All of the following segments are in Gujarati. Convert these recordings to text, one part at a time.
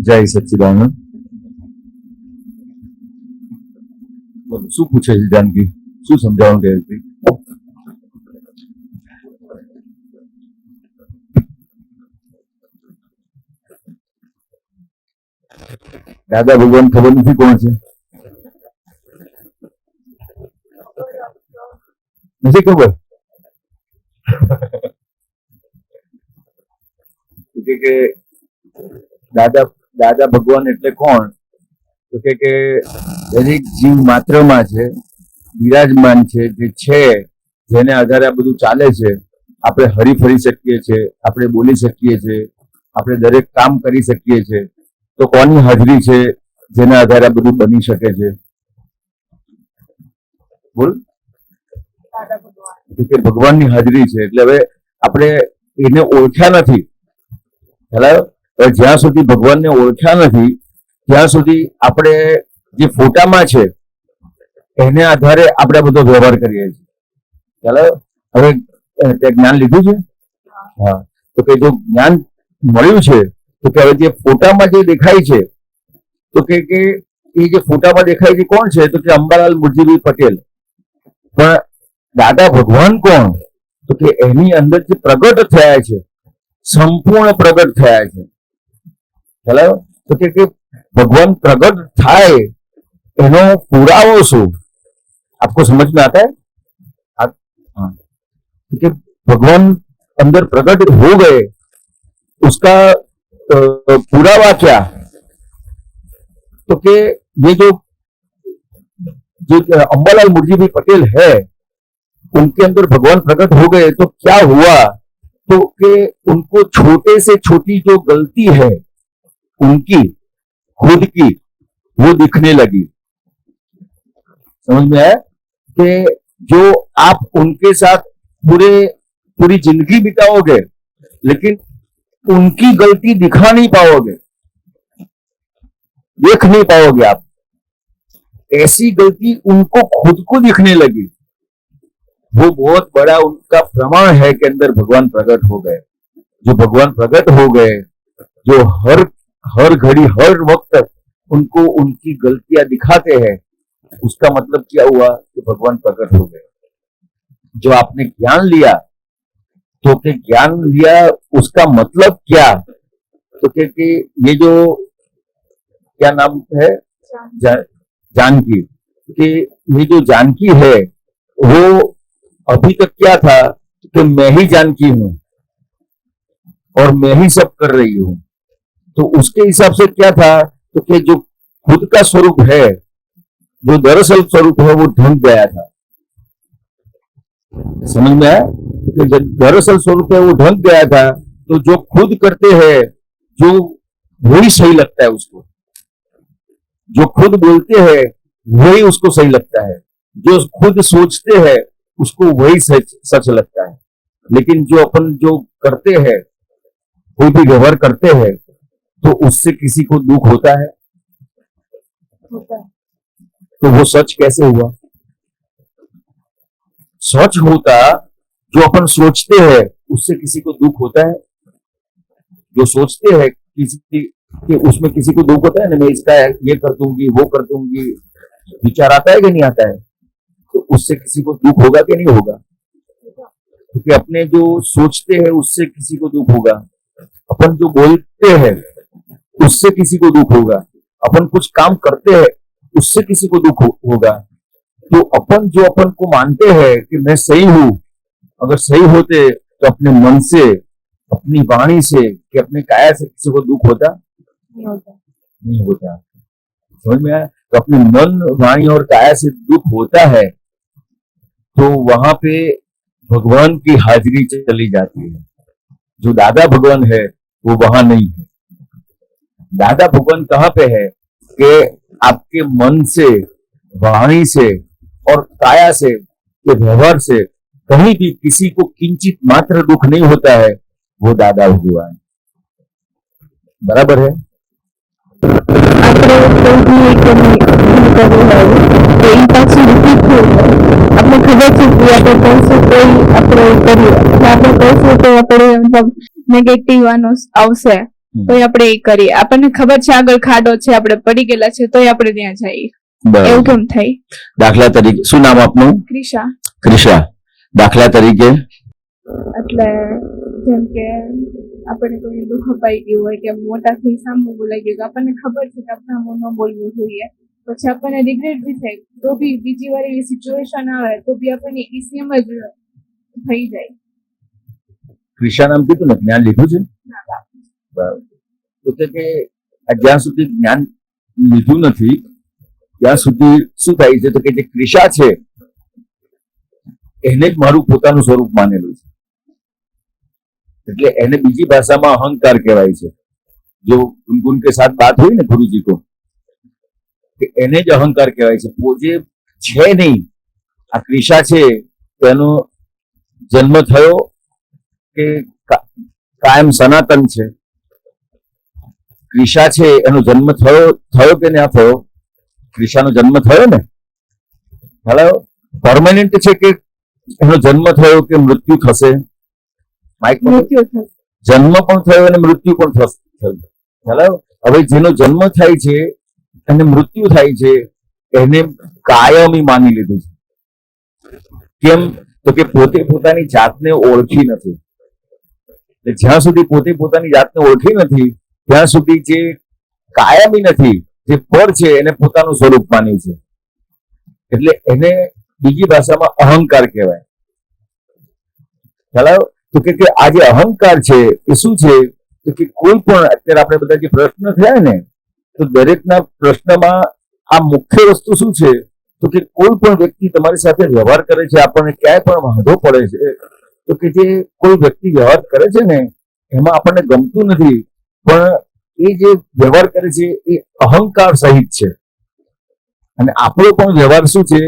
જય સચ્ચિદાનંદ. શું પૂછે છે જાનકી? શું સમજાવવાનું કહે છે? દાદા ભગવાન ખબર નથી કોણ છે? નથી ખબર? કે દાદા ભગવાન એટલે કોણ? તો કે દરેક જીવ માત્રમાં છે, બિરાજમાન છે, જે છે, જેને આધારે આ બધું ચાલે છે. આપણે હરી ફરી શકીએ છીએ, આપણે બોલી શકીએ છીએ, આપણે દરેક કામ કરી શકીએ છીએ. તો કોની હાજરી છે જેના આધારે આ બધું બની શકે છે? બોલ. કે ભગવાનની હાજરી છે. એટલે હવે આપણે એને ઓળખ્યા નથી. જ્યાં સુધી ભગવાનને ઓળખ્યા નથી ત્યાં સુધી આપણે જે ફોટામાં છે એને આધારે આપણે બધો વ્યવહાર કરીએ છીએ. ચાલો, હવે તે જ્ઞાન લીધું છે. હા, તો કે જો જ્ઞાન મળ્યું છે તો કે હવે જે ફોટામાં જે દેખાય છે તો કે એ જે ફોટામાં દેખાય છે કોણ છે? તો કે અંબાલાલ મુરજીભાઈ પટેલ. પણ દાદા ભગવાન કોણ? તો કે એની અંદર જે પ્રગટ થયા છે, સંપૂર્ણ પ્રગટ થયા છે. ખ્યાલ? તો કે ભગવાન प्रगट થાય એનો પુરાવો શું? आपको समझ में आता है? कि भगवान अंदर प्रकट हो गए, उसका पुरावा क्या? तो कि ये जो अंबालाल मुरजीभाई पटेल है, उनके अंदर भगवान प्रकट हो गए तो क्या हुआ? तो कि उनको छोटे से छोटी जो गलती है उनकी खुद की, वो दिखने लगी. समझ में आया? कि जो आप उनके साथ पूरी जिंदगी बिताओगे लेकिन उनकी गलती दिखा नहीं पाओगे, देख नहीं पाओगे आप. ऐसी गलती उनको खुद को दिखने लगी. वो बहुत बड़ा उनका प्रमाण है कि अंदर भगवान प्रकट हो गए. जो भगवान प्रकट हो गए, जो हर घड़ी हर वक्त उनको उनकी गलतियां दिखाते हैं, उसका मतलब क्या हुआ? कि भगवान प्रकट हो गए. जो आपने ज्ञान लिया, तो कि ज्ञान लिया उसका मतलब क्या? तो कि ये जो क्या नाम है, जानकी, कि ये जो जानकी है वो अभी तक क्या था कि मैं ही जानकी हूं और मैं ही सब कर रही हूं. तो उसके हिसाब से क्या था? तो कि जो खुद का स्वरूप है, जो दरअसल स्वरूप है, वो ढंग गया था. समझ में आया? कि जब दरअसल स्वरूप है वो ढंग गया था, तो जो खुद करते हैं जो वही सही लगता है उसको. जो खुद बोलते हैं वही उसको सही लगता है. जो खुद सोचते हैं उसको वही सच लगता है. लेकिन जो अपन जो करते हैं, कोई भी व्यवहार करते हैं, तो उससे किसी को दुख होता है? तो वो सच कैसे हुआ? सच होता जो अपन सोचते हैं उससे किसी को दुख होता है? जो सोचते हैं किसी कि उसमें किसी को दुख होता है ना, मैं इसका ये कर दूंगी, वो कर दूंगी, विचार आता है कि नहीं आता है? तो उससे किसी को दुख होगा कि नहीं होगा? क्योंकि अपने जो सोचते हैं उससे किसी को दुख होगा. अपन जो बोलते हैं उससे किसी को दुख होगा. अपन कुछ काम करते हैं उससे किसी को दुख होगा. तो अपन जो अपन को मानते हैं कि मैं सही हूं, अगर सही होते तो अपने मन से, अपनी वाणी से, कि अपने काया से किसी को दुख होता? नहीं होता. समझ में आया? तो अपने मन, वाणी और काया से दुख होता है तो वहां पे भगवान की हाजिरी चली जाती है. जो दादा भगवान है वो वहां नहीं है. दादा भगवान कहां पे है? कि आपके मन से, वाणी से और काया से, के व्यवहार से कहीं भी किसी को किंचित मात्र दुख नहीं होता है. वो दादा भगवान. बराबर है? આપણે ખબર છે કે આપણે કહીશું કોઈ આપણે કરીએ આપણે કહીશું તો આપણે મતલબ નેગેટિવ આવશે તોય આપણે એ કરીએ. આપણને ખબર છે આગળ ખાડો છે, આપણે પડી ગયેલા છે, તોય આપણે ત્યાં જઈએ. એવું બરાબર. કેમ થાય? દાખલા તરીકે શું નામ આપનું? ક્રિશા. ક્રિશા. દાખલા તરીકે એટલે જેમ કે આપણે કોઈ દુઃખ અપાઈ ગયું હોય કે મોટાથી સામું બોલાઈ ગયું, તો આપણને ખબર છે કે આપણે સામું ન બોલવું જોઈએ, પછી આપણને રિગ્રેટ બી થાય, તો બી બીજી વાર એવી સિચ્યુએશન આવે તો બી આપણને ઈસીએમ જ થઈ જાય. ક્રિશા નામ કીધું ને, જ્ઞાન લીધું છે? બરાબર. તો કે આ જ્યાં સુધી જ્ઞાન લીધું નથી ત્યાં સુધી શું થાય છે, તો કે જે ક્રિશા છે એને જ મારું પોતાનું સ્વરૂપ માનેલું છે, એટલે એને બીજી ભાષામાં અહંકાર કહેવાય છે. જો ગુનગુન કે સાથ બાત हुई ને ગુરુજી को, કે એને જ અહંકાર કહેવાય છે. પોતે છે નહીં, આ ક્રિશા છે તો એનો જન્મ થયો કે કાયમ સનાતન છે? ક્રિશા છે એનો જન્મ થયો કે ના થયો? ક્રિશાનો જન્મ થયો ને, હેલો, પરમાનન્ટ છે કે એનો જન્મ થયો કે મૃત્યુ થશે? મૃત્યુ થશે. જન્મ પણ થયો અને મૃત્યુ પણ થશે. હેલો, હવે જેનો જન્મ થાય છે અને મૃત્યુ થાય છે એને કાયમી માની લીધું છે. કેમ? તો કે પોતે પોતાની જાતને ઓળખી નથી. એટલે જ્યાં સુધી પોતે પોતાની જાતને ઓળખી નથી ત્યાં સુધી જે કાયમી નથી, જે પર છે એને પોતાનું સ્વરૂપ માન્યું છે, એટલે એને બીજી ભાષામાં અહંકાર કહેવાય. ખ્યાલ? તો કે આ જે અહંકાર છે એ શું છે, તો કે કોઈ પણ અત્યારે આપણે બધા જે પ્રશ્ન થયા ને, તો દરેકના પ્રશ્નમાં આ મુખ્ય વસ્તુ શું છે, તો કે કોઈ પણ વ્યક્તિ તમારી સાથે વ્યવહાર કરે છે, આપણને ક્યાંય પણ વાંધો પડે છે, તો કે જે કોઈ વ્યક્તિ વ્યવહાર કરે છે ને એમાં આપણને ગમતું નથી, પણ એ જે વ્યવહાર કરે છે એ અહંકાર સહિત છે, અને આપણો પણ વ્યવહાર શું છે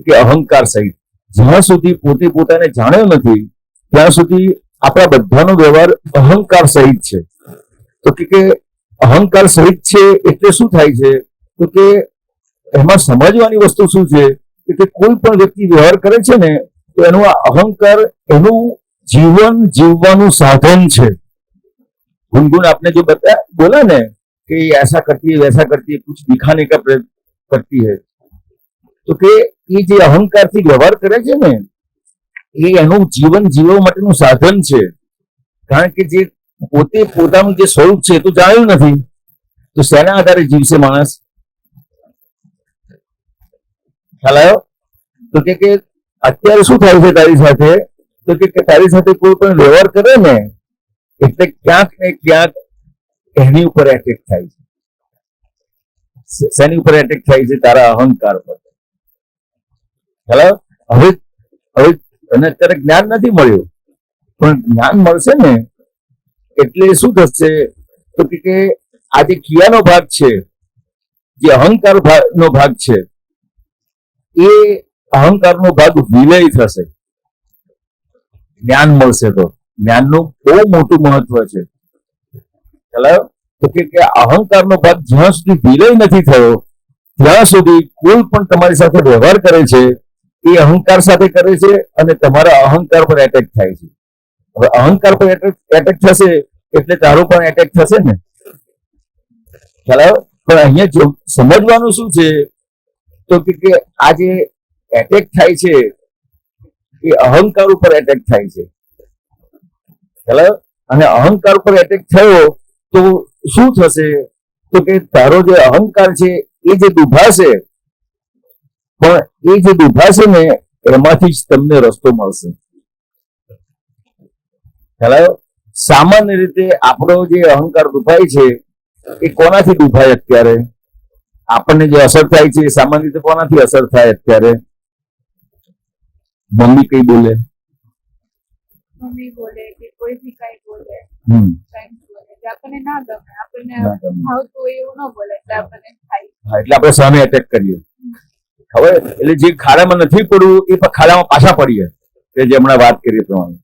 કે અહંકાર સહિત. જ્યાં સુધી પોતે પોતાને જાણ્યો નથી ત્યાં સુધી આપણા બધાનો વ્યવહાર અહંકાર સહિત છે. તો કે અહંકાર સહિત છે એટલે શું થાય છે, તો કે એમાં સમજવાની વસ્તુ શું છે કે કોઈ પણ વ્યક્તિ વ્યવહાર કરે છે ને તો એનું આ અહંકાર એનું જીવન જીવવાનું સાધન છે. गुनगुन आपने जो बताया बोला ना कि ऐसा करती है वैसा करती है, कुछ दिखाने का प्रयत्न करती है, तो કે એ જે અહંકારથી વ્યવહાર કરે છે ને એ એનું જીવન જીવવા માટેનું સાધન છે. કારણ કે જે પોતે પોતાનું જે સ્વરૂપ છે તો જાણ્યું નથી, તો શેના આધારે જીવશે માણસ? ખ્યાલ આવ્યો? તો કે અત્યારે શું થાય છે તારી સાથે, તો કે તારી સાથે કોઈ પણ વ્યવહાર કરે ને એટલે ક્યાંક ને ક્યાંક એની ઉપર એટેક થાય છે. શેની ઉપર એટેક થાય છે? તારા અહંકાર પર. હેલો, હવે હવે તને અત્યારે જ્ઞાન નથી મળ્યું, પણ જ્ઞાન મળશે ને એટલે શું થશે, તો કે આ જે ક્રિયાનો ભાગ છે, જે અહંકાર નો ભાગ છે, એ અહંકારનો ભાગ વિલય થશે. જ્ઞાન મળશે તો જ્ઞાનનું બહુ મોટું મહત્વ છે. ખ્યાલ? તો કે અહંકારનો ભાગ જ્યાં સુધી વિલય નથી થયો ત્યાં સુધી કોઈ પણ તમારી સાથે વ્યવહાર કરે છે એ અહંકાર સાથે કરે છે અને તમારા અહંકાર પર એટેક થાય છે. હવે અહંકાર પર એટેક થશે એટલે તારો પણ એટેક થશે ને. ખ્યાલ? પણ અહીંયા જો સમજવાનું શું છે, તો કે આ જે એટેક થાય છે એ અહંકાર ઉપર એટેક થાય છે. અને અહંકાર પર એટેક થયો તો શું થશે, તો કે તારો જે અહંકાર છે એ જે દુભાશે, પણ એ જે દુભાશે ને એમાંથી જ તમને રસ્તો મળશે. ખ્યાલ? સામાન્ય રીતે આપણો જે અહંકાર દુભાય છે એ કોનાથી દુભાય? અત્યારે આપણને જે અસર થાય છે એ સામાન્ય રીતે કોનાથી અસર થાય? અત્યારે મમ્મી કઈ બોલે, મમ્મી બોલે કે કોઈ બી કઈ બોલે, આપણને ના ગમે, આપણને ભાવતું હોય એવું ન બોલે એટલે આપણને થાય. હા, એટલે આપણે સામે એટેક કરીએ. હવે એટલે જે ખાડામાં નથી પડવું એ ખાડામાં પાછા પડીએ, કે જે હમણાં વાત કરીએ પ્રમાણે.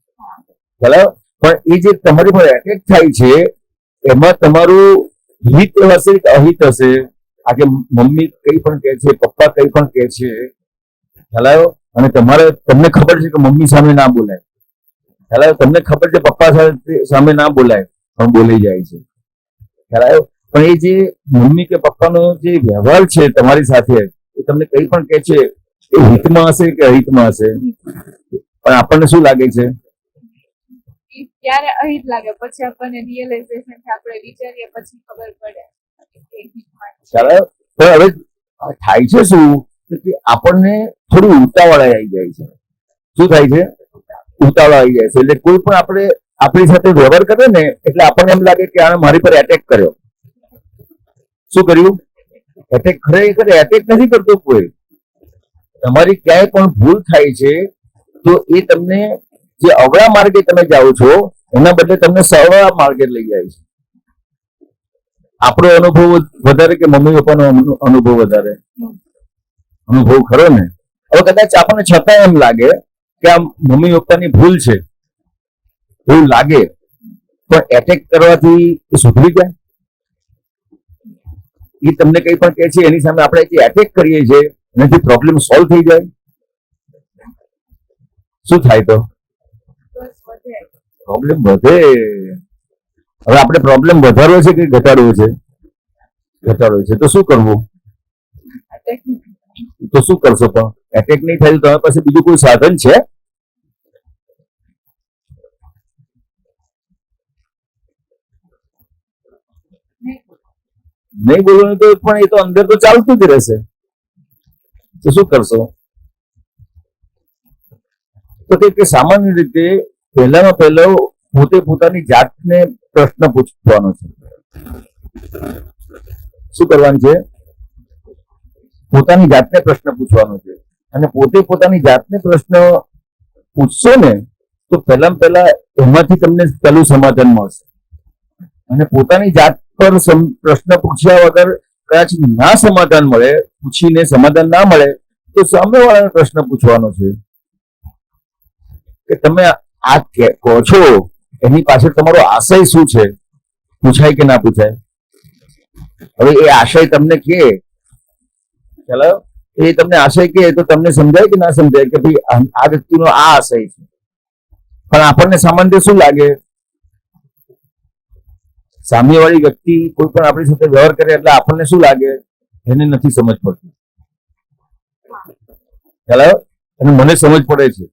બરાબર? પણ એ જે તમારી પર એટેક થાય છે એમાં તમારું હિત હશે કે અહિત હશે? આજે મમ્મી કઈ પણ કહે છે, પપ્પા કઈ પણ કહે છે, ખ્યાલ? અને તમને ખબર છે કે મમ્મી સામે ના બોલાય, ખ્યાલ? તમને ખબર છે પપ્પા સામે ના બોલાય, પણ બોલી જાય છે. ખ્યાલ આવ્યો? પણ એ જે મમ્મી કે પપ્પાનો જે વ્યવહાર છે તમારી સાથે, એ તમને કંઈ પણ કહે છે એ હિતમાં હશે કે અહિતમાં હશે? પણ આપણને શું લાગે છે? ઈ ત્યારે અહિત લાગે, પછી આપણને રિયલાઇઝેશન થાય, આપણે વિચારીએ પછી ખબર પડે કે હિતમાં છે. ખ્યાલ આવ્યો? પણ હવે થાય છે શું કે આપણને થોડી ઉતાવળ આવી જાય છે. શું થાય છે? ઉતાવળ આવી જાય છે. એટલે કોઈ પણ આપણે આપણી સાથે વ્યવહાર કરે ને એટલે આપણને એમ લાગે કે આણે મારી પર એટેક કર્યો. શું કર્યું? એટેક. ખરેખર એટેક નથી કરતો કોઈ. તમારી ક્યાંય પણ ભૂલ થાય છે તો એ તમને જે અવળા માર્ગે તમે જાઓ છો એના બદલે તમને સવળા માર્ગે લઈ જાય છે. આપણો અનુભવ વધારે કે મમ્મી પપ્પાનો અનુભવ વધારે? અનુભવ ખરો ને. હવે કદાચ આપણને છતાં એમ લાગે કે આ મમ્મી પપ્પાની ભૂલ છે એવું લાગે, પણ એટેક કરવાથી એ સુધરી જાય? એ તમને કંઈ પણ કહે છે એની સામે આપણે જે એટેક કરીએ છીએ એનાથી પ્રોબ્લેમ સોલ્વ થઈ જાય? શું થાય? તો પ્રોબ્લેમ વધે. હવે આપણે પ્રોબ્લેમ વધારવો છે કે ઘટાડવો છે? ઘટાડવો છે. તો શું કરવું? તો શું કરશો? પણ એટેક નહીં થાય તો તમારી પાસે બીજું કોઈ સાધન છે? નહીં બોલવાનું તો પણ એ તો અંદર તો ચાલતું જ રહેશે. તો શું કરશો? તો કે સામાન્ય રીતે પહેલામાં પહેલો પોતે પોતાની જાતને પ્રશ્ન પૂછવાનો છે. શું કરવાનું છે? પોતાની જાતને પ્રશ્ન પૂછવાનો છે. અને પોતે પોતાની જાતને પ્રશ્ન પૂછશો ને તો પહેલામાં પહેલા એમાંથી તમને પહેલું સમાધાન મળશે. અને પોતાની જાત પર પ્રશ્ન પૂછ્યા વગર કદાચ ના સમાધાન મળે, પૂછીને સમાધાન ના મળે તો સામેવાળાને પ્રશ્ન પૂછવાનો છે કે તમે આ કહો છો એની પાછળ તમારો આશય શું છે? પૂછાય કે ના પૂછાય? હવે એ આશય તમને કે ચાલો એ તમને આશય કે તો તમને સમજાય કે ના સમજાય કે ભાઈ આ વ્યક્તિનો આ આશય છે? પણ આપણને સામાન્ય શું લાગે? સામેવાળી વ્યક્તિ કોઈ પણ આપણી સાથે વ્યવહાર કરે એટલે આપણને શું લાગે? એને નથી સમજ પડતી. ચાલો, અને મને સમજ પડે છે.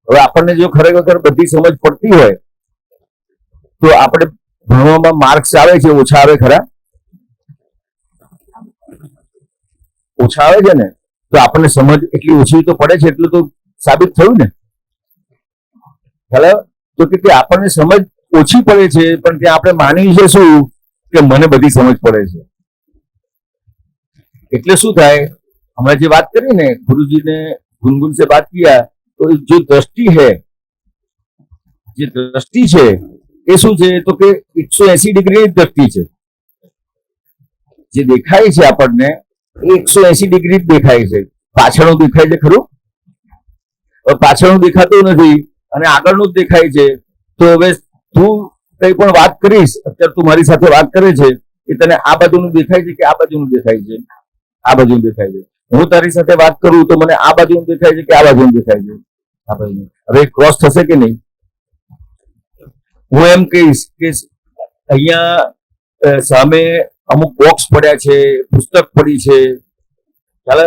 હવે આપણને જો ખરેખર બધી સમજ પડતી હોય તો આપણે ભણવામાં માર્ક્સ આવે છે ઓછા આવે ખરા? ઓછા આવે છે ને તો આપણને સમજ એટલી ઓછી તો પડે છે એટલું તો સાબિત થયું ને. ચાલો, તો કે આપણને સમજ ઓછી પડે છે પણ ત્યાં આપણે માનીએ છીએ શું કે મને બધી સમજ પડે છે. એટલે શું થાય? હમણાં જે વાત કરી ને गुरुजी ने गुनगुन से बात किया तो जो दृष्टि है, જે દ્રષ્ટિ છે એ શું છે તો કે 180 ડિગ્રીની દ્રષ્ટિ છે. જે દેખાય છે આપણને એ 180 ડિગ્રી જ દેખાય છે. પાછળનું દેખાય છે ખરું? પાછળનું દેખાતું નથી અને આગળનું જ દેખાય છે. તો હવે તું કઈ પણ વાત કરીશ, અત્યારે તું મારી સાથે વાત કરે છે એ તને આ બાજુનું દેખાય છે કે આ બાજુનું દેખાય છે? આ બાજુનું દેખાય છે. હું તારી સાથે વાત કરું તો મને આ બાજુનું દેખાય છે કે આ બાજુનું દેખાય છે? આ બાજુનું. હવે ક્રોસ થશે કે નહીં? હું એમ કહીશ કે અહીંયા સામે અમુક બોક્સ પડ્યા છે, પુસ્તક પડી છે, ચાલો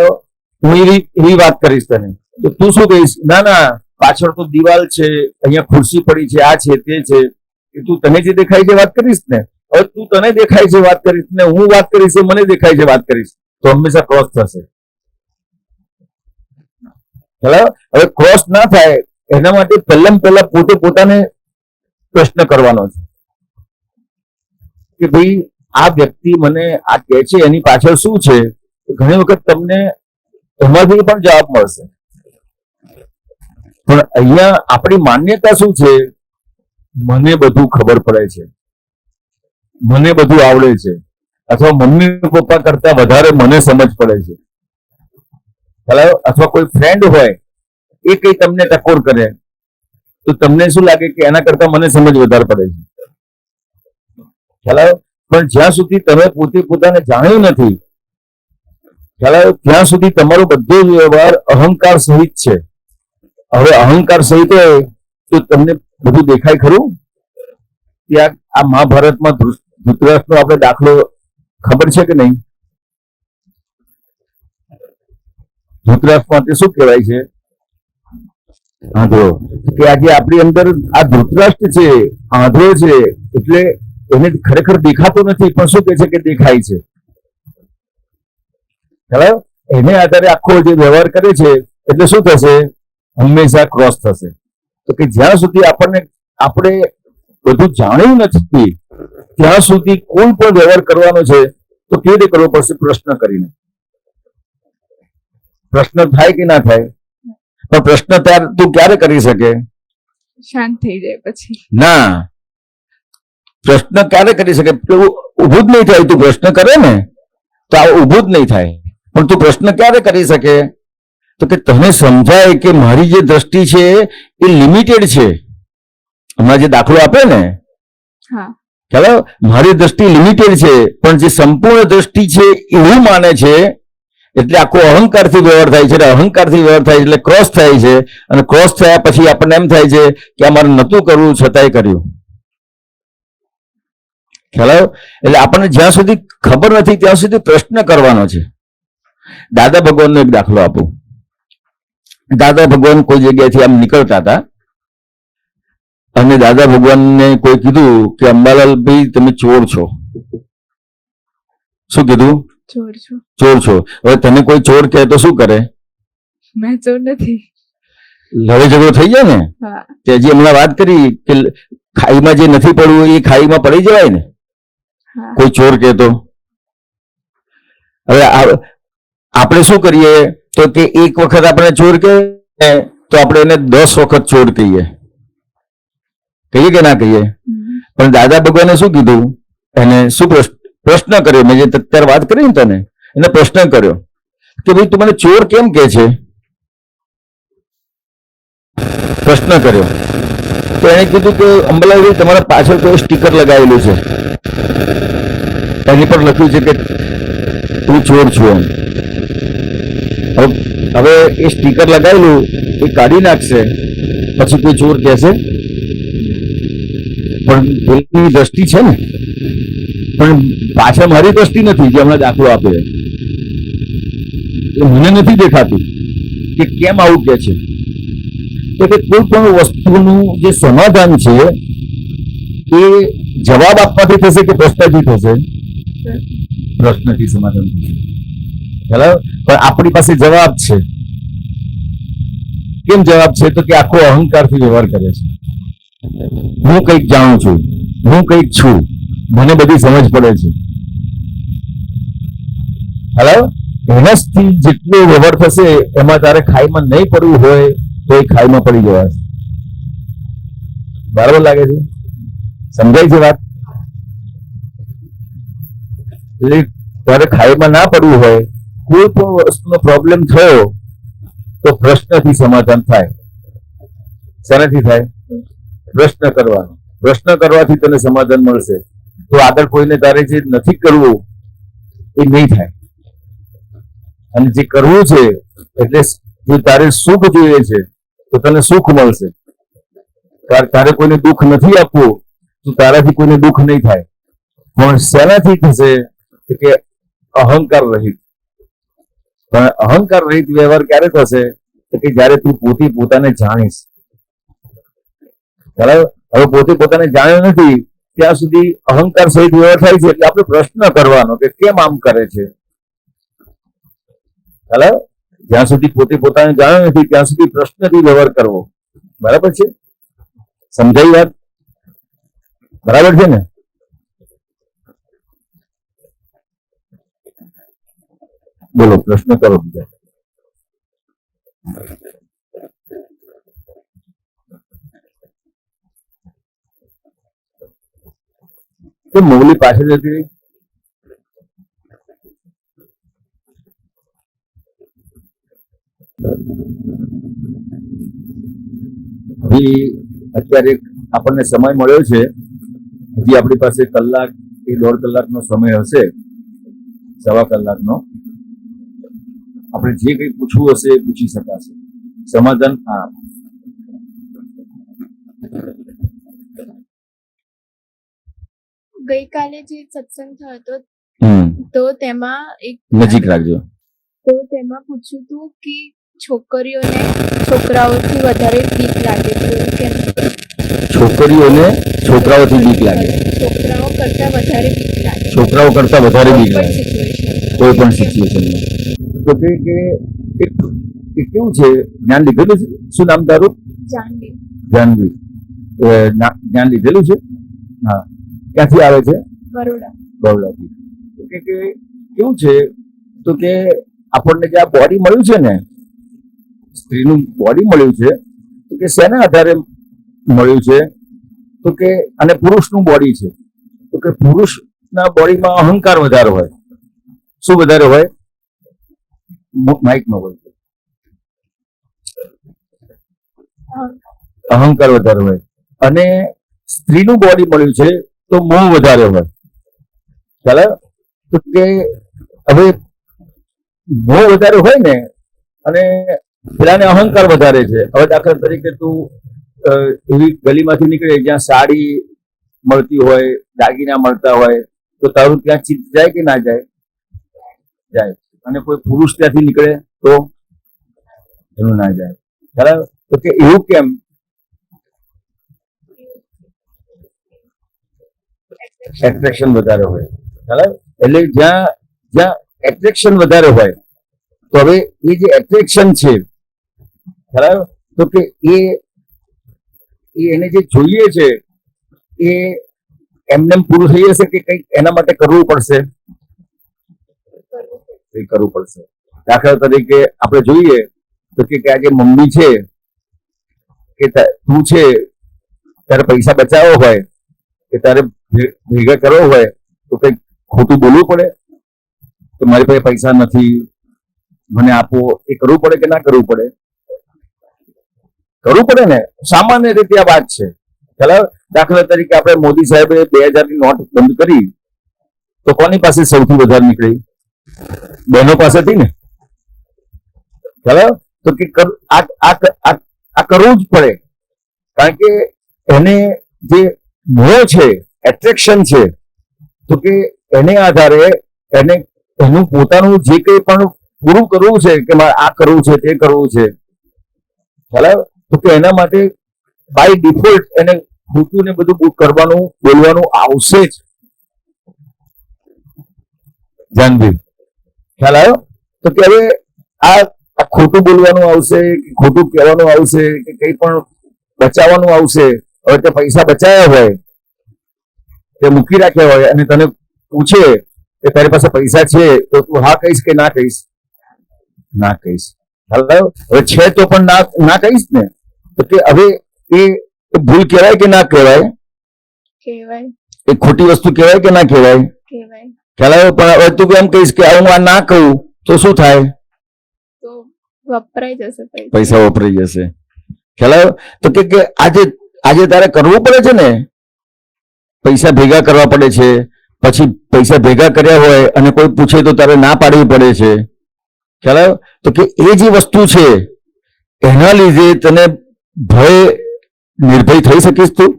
હું એવી વાત કરીશ તને તો તું શું કહીશ? ના ના, પાછળ તો દિવાલ છે, અહીંયા ખુરશી પડી છે, આ છે તે છે. એ તું તને જે દેખાય છે વાત કરીશ ને. હવે તું તને દેખાય છે વાત કરીશ ને હું વાત કરીશ મને દેખાય છે વાત કરીશ તો હંમેશા ક્રોસ થશે. ચાલો, હવે ક્રોસ ના થાય એના માટે પહેલા પોતે પોતાને પ્રશ્ન કરવાનો છે કે ભાઈ આ વ્યક્તિ મને આ કહે છે એની પાછળ શું છે? ઘણી વખત તમને એમાંથી પણ જવાબ મળશે. પણ અહીંયા આપણી માન્યતા શું છે? મને બધું ખબર પડે છે, મને બધું આવડે છે, અથવા મમ્મી પપ્પા કરતા વધારે મને સમજ પડે છે. અથવા કોઈ ફ્રેન્ડ હોય એ કઈ તમને ટકોર કરે તો તમને શું લાગે કે એના કરતા મને સમજ વધારે પડે છે? ખ્યાલ? પણ જ્યાં સુધી તમે પોતે પોતાને જાણ્યું નથી ત્યાં સુધી તમારો બધો વ્યવહાર અહંકાર સહિત છે. હવે અહંકાર સહિત હોય તો તમને બધું દેખાય ખરું? ત્યાં આ મહાભારતમાં ધૃતરાષ્ટ્રનો આપણે દાખલો ખબર છે કે નહીં? ધૃતરાષ્ટ્ર માટે શું કહેવાય છે? આંધળો. કે આજે આપણી અંદર આ ધૃતરાષ્ટ્ર છે, આંધળો છે, એટલે એને ખરેખર દેખાતો નથી, પણ શું કહે છે કે દેખાય છે. ખ્યાલ? એને આધારે આખો જે વ્યવહાર કરે છે, એટલે શું થશે? હંમેશા ક્રોસ થશે. તો કે જ્યાં સુધી આપણે બધું જાણ્યું નથી ત્યાં સુધી કોઈ પણ વ્યવહાર કરવાનો છે તો કેવી રીતે કરવો પડશે? પ્રશ્ન કરીને. પ્રશ્ન થાય કે ના થાય? પણ પ્રશ્ન તું ક્યારે કરી શકે? શાંત થઈ જાય પછી. ના, પ્રશ્ન ક્યારે કરી શકે? ઉભું જ નહીં થાય. તું પ્રશ્ન કરે ને તો આ ઉભું જ નહીં થાય. પણ તું પ્રશ્ન ક્યારે કરી શકે? તો કે તને સમજાય કે મારી જે દ્રષ્ટિ છે એ લિમિટેડ છે. હમણાં જે દાખલો આપે ને, ખ્યાલ? મારી દ્રષ્ટિ લિમિટેડ છે, પણ જે સંપૂર્ણ દ્રષ્ટિ છે એવું માને છે, એટલે આખો અહંકારથી વ્યવહાર થાય છે. અહંકારથી વ્યવહાર થાય એટલે ક્રોસ થાય છે, અને ક્રોસ થયા પછી આપણને એમ થાય છે કે અમારે નહોતું કરવું છતાંય કર્યું. ખ્યાલ? એટલે આપણને જ્યાં સુધી ખબર નથી ત્યાં સુધી પ્રશ્ન કરવાનો છે. દાદા ભગવાનનો એક દાખલો આપું. દાદા ભગવાન કોઈ જગ્યાએથી આમ નીકળતા હતા અને દાદા ભગવાનને કોઈ કીધું કે અંબાલાલ ભાઈ તમે ચોર છો. શું કીધું? ચોર છો. ચોર છો. હવે તને કોઈ ચોર કહે તો શું કરે? મેં ચોર નથી. લડે ઝઘડો થઈ જાય ને. તે હજી હમણાં વાત કરી કે ખાઈમાં જે નથી પડવું એ ખાઈમાં પડી જવાય ને, કોઈ ચોર કહે તો. હવે આપણે શું કરીએ તો કે એક વખત આપણે ચોર કહે તો આપણે એને 10 વખત ચોર કહીએ કે ના કહીએ? પણ દાદા ભગવાને શું કીધું? એને શું પ્રશ્ન કર્યો? મેં જે અત્યારે વાત કરી ને તને, એને પ્રશ્ન કર્યો કે ભાઈ તું મને ચોર કેમ કે છે? પ્રશ્ન કર્યો તો એને કીધું કે અંબાલાલભાઈ તમારા પાછળ કોઈ સ્ટીકર લગાવેલું છે, એની પર લખ્યું છે કે તું ચોર છું એમ. હવે એ સ્ટીકર લગાવેલું એ કાઢી નાખશે પછી કોઈ ચોર કહેશે? પણ એની દ્રષ્ટિ છે ને, પણ પાછળ મારી દ્રષ્ટિ નથી. જે હમણાં દાખલો આપે મને નથી દેખાતું કે કેમ આવું કે છે. તો કે કોઈ પણ વસ્તુનું જે સમાધાન છે એ જવાબ આપવાથી થશે કે પ્રશ્નથી થશે? પ્રશ્નથી સમાધાન થશે. બરાબર? પણ આપણી પાસે જવાબ છે. કેમ જવાબ છે? તો કે આખો અહંકારથી વ્યવહાર કરે છે. હું કંઈક જાણું છું, હું કંઈક છું, મને બધી સમજ પડે છે. બરાબર? એનાથી જેટલો વ્યવહાર થશે એમાં તારે ખાઈમાં નહીં પડવું હોય તો એ ખાઈમાં પડી જવાશે. બરાબર લાગે છે? સમજાય છે વાત? એટલે તારે ખાઈમાં ના પડવું હોય, કોઈ પણ વસ્તુનો પ્રોબ્લેમ થયો તો પ્રશ્નથી સમાધાન થાય. શેનાથી થાય? પ્રશ્ન કરવાનો. પ્રશ્ન કરવાથી તને સમાધાન મળશે. તો આગળ કોઈને તારે જે નથી કરવું એ નહીં થાય. અને જે કરવું છે એટલે જો તારે સુખ જોઈએ છે તો તને સુખ મળશે. તારે કોઈને દુઃખ નથી આપવું તો તારાથી કોઈને દુઃખ નહીં થાય. પણ શેનાથી થશે? કે અહંકાર રહિત. પણ અહંકાર રહિત વ્યવહાર ક્યારે થશે? કે જયારે તું પોતાને જાણીશ. બરાબર? હવે પોતાને જાણ્યો નથી ત્યાં સુધી અહંકાર સહિત વ્યવહાર થાય છે. એટલે આપણે પ્રશ્ન કરવાનો કે કેમ આમ કરે છે. બરાબર? જ્યાં સુધી પોતાને જાણ્યો નથી ત્યાં સુધી પ્રશ્નથી વ્યવહાર કરવો. બરાબર છે? સમજાઈ વાત? બરાબર છે ને? બોલો, પ્રશ્ન કરો બીજા. તો મોગલી પાછળ જતી રહી. અત્યારે આપણને સમય મળ્યો છે. હજી આપણી પાસે કલાક કે 1.5 કલાકનો સમય હશે, 1.25 કલાકનો. આપણે જે કંઈ પૂછવું હશે એ પૂછી શકાશે. સમાધાન ગઈકાલે જે સત્સંગ થયો હતો તો તેમાં નજીક રાખજો. તો તેમાં પૂછ્યું હતું કે છોકરીઓને છોકરાઓથી વધારે બીક લાગે છે એવું કેમ? છોકરીઓને છોકરાઓથી બીક લાગે, છોકરાઓ કરતા વધારે બીક લાગે, છોકરાઓ કરતા વધારે બીક કોઈ લાગે situation. કોઈ પણ સિચ્યુએશનમાં. તો કે એક કેવું છે, જ્ઞાન લીધેલું છે? શું નામ તારું? જાનવી. જાનવી. જ્ઞાન લીધેલું છે? હા. ક્યાંથી આવે છે? બરોડા. બરોડાથી. તો કે કેવું છે, તો કે આપણને જે આ બોડી મળ્યું છે ને, સ્ત્રીનું બોડી મળ્યું છે, તો કે શેના આધારે મળ્યું છે? તો કે અને પુરુષનું બોડી છે, તો કે પુરુષના બોડીમાં અહંકાર વધારે હોય. શું વધારે હોય? માઇક નો હોય. અહંકાર વધારે હોય. અને સ્ત્રીનું બોડી મળ્યું છે તો મોહ વધારે હોય. ચાલે? તો કે હવે મોહ વધારે હોય ને, અને પેલાને અહંકાર વધારે છે. હવે દાખલા તરીકે તું એવી ગલીમાંથી નીકળે જ્યાં સાડી મળતી હોય, દાગીના મળતા હોય, તો તારું ત્યાં ચિત્ત જાય કે ના જાય? જાય. અને કોઈ પુરુષ ત્યાંથી નીકળે તો એનું ના જાય. બરાબર? તો કે એવું કેમ? એટ્રેક્શન વધારે હોય. બરાબર? એટલે જ્યાં એટ્રેક્શન વધારે હોય, તો હવે એ જે એટ્રેક્શન છે, બરાબર, તો કે એને જે જોઈએ છે એ એમને પૂરું થઈ જશે કે કંઈક એના માટે કરવું પડશે? કંઈક કરવું પડશે. દાખલા તરીકે આપણે જોઈએ તો કે આજે મમ્મી છે કે તું છે, તારે પૈસા બચાવવો હોય કે તારે ભેગા કરવો હોય તો કંઈક ખોટું બોલવું પડે કે મારી પાસે પૈસા નથી, મને આપો. એ કરવું પડે કે ના કરવું પડે? કરવું પડે ને. સામાન્ય રીતે આ વાત છે. ખ્યાલ? દાખલા તરીકે આપણે મોદી સાહેબે 2000 ની નોટ બંધ કરી તો કોની પાસે સૌથી વધારે નીકળી? બહેનો પાસેથી ને. ખ્યાલ? તો કે આ કરવું જ પડે, કારણ કે એને જે મોહ છે, એટ્રેક્શન છે, તો કે એને આધારે એને એનું પોતાનું જે કંઈ પણ પૂરું કરવું છે કે મારે આ કરવું છે, તે કરવું છે, ખ્યાલ? તો કે એના માટે બાય ડિફોલ્ટ એને ખોટું ને બધું કરવાનું, બોલવાનું આવશે જ. જાનવી, ખ્યાલ આવ્યો? તો કે હવે આ ખોટું બોલવાનું આવશે, ખોટું કહેવાનું આવશે, કે કંઈ પણ બચાવવાનું આવશે. હવે તે પૈસા બચાવ્યા હોય, તે મૂકી રાખ્યા હોય, અને તને પૂછે કે તારી પાસે પૈસા છે, તો તું હા કહીશ કે ના કહીશ? ના કહીશ. ખ્યાલ આવ્યો? હવે છે તો પણ ના કહીશ ને. તો કે હવે એ ભૂલ કહેવાય કે ના કહેવાય? કહેવાય. એ ખોટી વસ્તુ કહેવાય કે ના કહેવાય? કહેવાય. ખ્યાલ આવ્યો? પણ હવે તું એમ કહીશ કે હું આ ના કહું તો શું થાય? તો વપરાઈ જશે પૈસા વપરાઈ જશે. ખ્યાલ આવ્યો? તો કે આજે તારે કરવું પડે છે ને, પૈસા ભેગા કરવા પડે છે. પછી પૈસા ભેગા કર્યા હોય અને કોઈ પૂછે તો તારે ના પાડવી પડે છે. ખ્યાલ આવ્યો? તો કે એ જે વસ્તુ છે એના લીધે તને નિર્ભય થઈ શકીશ તું?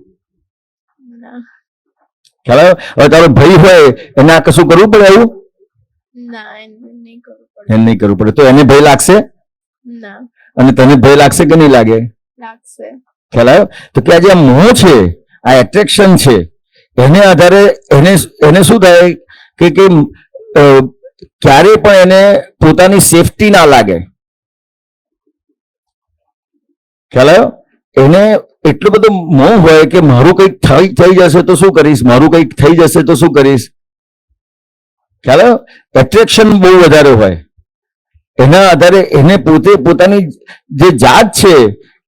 ખ્યાલ આવ્યો? હવે તારો ભય હોય એને આ કશું કરવું પડે? આવું એને નહીં કરવું પડે. તો એને ભય લાગશે? અને તને ભય લાગશે કે નહીં લાગે? લાગશે. ખ્યાલ આવ્યો? તો કે આ જે મોહ છે, આ એટ્રેક્શન છે, એને આધારે એને શું થાય કે ક્યારે પણ એને પોતાની સેફટી ના લાગે. ખ્યાલ આવ્યો? એને એટલો બધો મોહ હોય કે મારું કંઈક થઈ જશે તો શું કરીશ, મારું કંઈક થઈ જશે તો શું કરીશ. ખ્યાલ આવ્યો? એટ્રેક્શન બહુ વધારે હોય. એના આધારે એને પોતાની જે જાત છે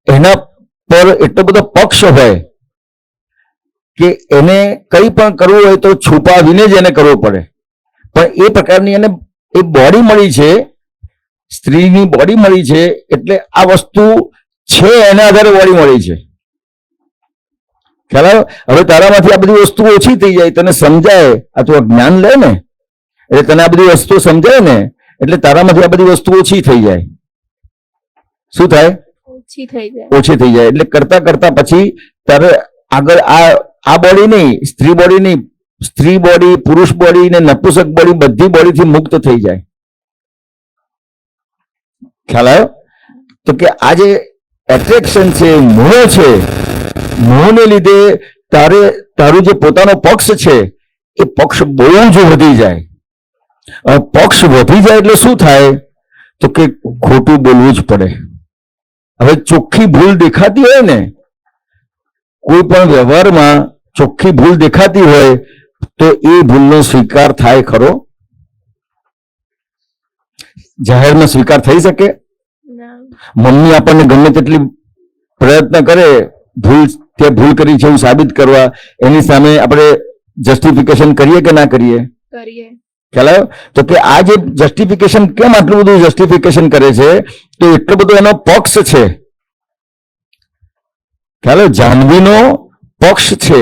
એના પર એટલો બધો પક્ષ હોય કે એને કંઈ પણ કરવું હોય તો છુપાવીને જ એને કરવું પડે. પણ એ પ્રકારની એને એ બોડી મળી છે, સ્ત્રીની બોડી મળી છે, એટલે આ વસ્તુ છે એના આધારે બોડી મળી છે. ખ્યાલ આવ્યો? હવે તારામાંથી આ બધી વસ્તુ ઓછી થઈ જાય, તને સમજાય. આ તું જ્ઞાન લે ને એટલે તને આ બધી વસ્તુ સમજાય ને, એટલે તારામાંથી આ બધી વસ્તુ ઓછી થઈ જાય. શું થાય? ઓછી થઈ જાય. ઓછી થઈ જાય. એટલે કરતા કરતા પછી તારે આગળ આ બોડી નહીં, સ્ત્રી બોડી નહીં, સ્ત્રી બોડી, પુરુષ બોડી ને નપુંસક બોડી બધી બોડીથી મુક્ત થઈ જાય. ખ્યાલ આવ્યો? તો કે આ જે એટ્રેક્શન છે, મોહ છે, મોહને લીધે તારું જે પોતાનો પક્ષ છે એ પક્ષ બહુ જ વધી જાય. પક્ષ વધી જાય એટલે શું થાય? તો કે ખોટું બોલવું જ પડે. હવે ચોખ્ખી ભૂલ દેખાતી હોય ને, કોઈ પણ વ્યવહારમાં ચોખ્ખી ભૂલ દેખાતી હોય તો એ ભૂલનો સ્વીકાર થાય ખરો? જાહેરમાં સ્વીકાર થઈ શકે? મમ્મી આપણને ગમે તેટલી પ્રયત્ન કરે તે ભૂલ કરી છે એવું સાબિત કરવા, એની સામે આપણે જસ્ટિફિકેશન કરીએ કે ના કરીએ? ખ્યાલ આવ્યો? તો કે આ જે જસ્ટિફિકેશન, કેમ આટલું બધું જસ્ટિફિકેશન કરે છે? તો એટલો બધો એનો પક્ષ છે. ખ્યાલ આવ્યો? જાહ્નવીનો પક્ષ છે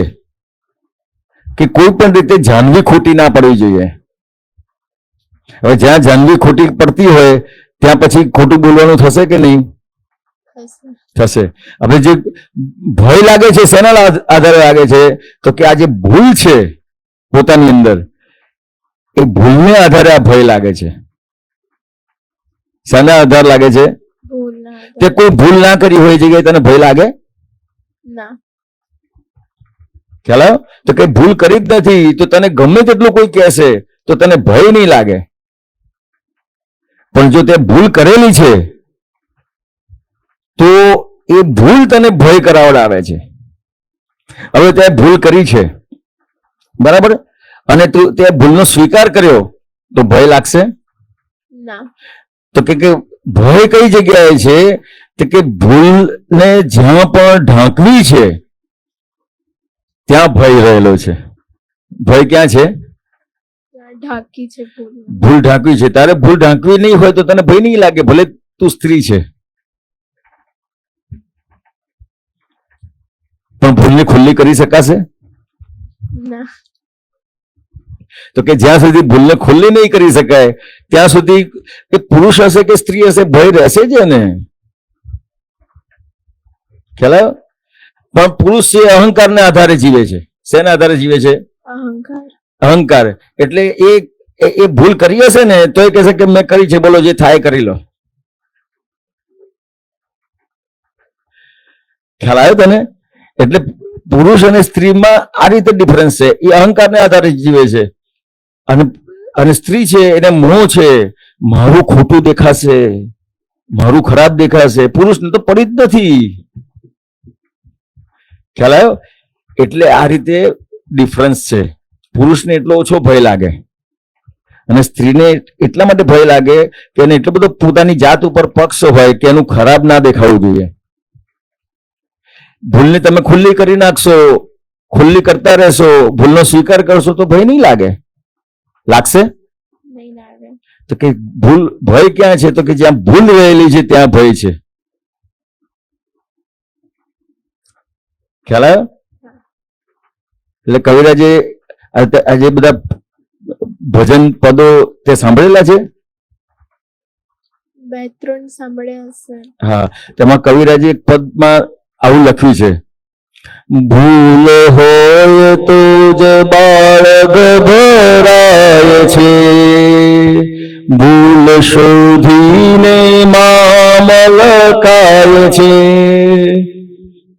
કે કોઈ પણ રીતે જાહ્નવી ખોટી ના પડવી જોઈએ. હવે જ્યાં જાહ્નવી ખોટી પડતી હોય ત્યાં પછી ખોટું બોલવાનું થશે કે નહીં? થશે. હવે જે ભય લાગે છે શેના આધારે લાગે છે? તો કે આ જે ભૂલ છે પોતાની અંદર, એ ભૂલને આધારે આ ભય લાગે છે. શેના આધાર લાગે છે? તે કોઈ ભૂલ ના કરી હોય જગ્યાએ તને ભય લાગે? ખ્યાલ આવ્યો? તો કઈ ભૂલ કરી જ નથી તો તને ગમે તેટલું કોઈ કહેશે તો તને ભય નહીં લાગે. પણ જો તે ભૂલ કરેલી છે તો એ ભૂલ તને ભય કરાવડાવે છે. હવે તે ભૂલ કરી છે, બરાબર, અને તું તે ભૂલનો સ્વીકાર કર્યો તો ભય લાગશે? તો કે ભય કઈ જગ્યાએ છે? તો કે ભૂલને જ્યાં પણ ઢાંકવી છે ત્યાં ભય રહેલો છે. ભય ક્યાં છે? ભૂલ ઢાંકવી છે. તારે ભૂલ ઢાંકવી નહીં હોય તો તને ભય નહીં લાગે, ભલે તું સ્ત્રી છે. પણ ભૂલને ખુલ્લી કરી શકાશે? તો કે જ્યાં સુધી ભૂલને ખુલ્લી નહીં કરી શકાય ત્યાં સુધી એ પુરુષ હશે કે સ્ત્રી હશે, ભય રહેશે જ ને. ખ્યાલ આવ્યો? પણ પુરુષ છે અહંકારના આધારે જીવે છે. શેના આધારે જીવે છે? અહંકાર. એટલે એ ભૂલ કરી હશે ને તો એ કહેશે કે મેં કરી છે, બોલો જે થાય કરી લો. ખ્યાલ આવ્યો તને? એટલે પુરુષ અને સ્ત્રીમાં આ રીતે ડિફરન્સ છે. એ અહંકારને આધારે જીવે છે અને સ્ત્રી છે એને મોહ છે, મારું ખોટું દેખાશે, મારું ખરાબ દેખાશે. પુરુષને તો પડી જ નથી. ખ્યાલ આવ્યો? એટલે આ રીતે ડિફરન્સ છે. પુરુષને એટલો ઓછો ભય લાગે અને સ્ત્રીને એટલા માટે ભય લાગે કે એને એટલો બધો પોતાની જાત ઉપર પક્ષ હોય કે એનું ખરાબ ના દેખાવું જોઈએ. ભૂલને તમે ખુલ્લી કરી નાખશો, ખુલ્લી કરતા રહેશો, ભૂલનો સ્વીકાર કરશો તો ભય નહીં લાગે? લાગશે? તો કે ભૂલ, ભય ક્યાં છે? તો કે જ્યાં ભૂલ રહેલી છે ત્યાં ભય છે. ખ્યાલ આવ્યો? એટલે કવિરાજે આજે બધા ભજન પદો તે સાંભળેલા છે? 2-3 સાંભળ્યા હશે. હા, તેમાં કવિરાજે એક પદમાં આવું લખ્યું છે, ભૂલ હોય તો જ બાળ ગભરાય છે, ભૂલ શોધીને મામલકાય છે.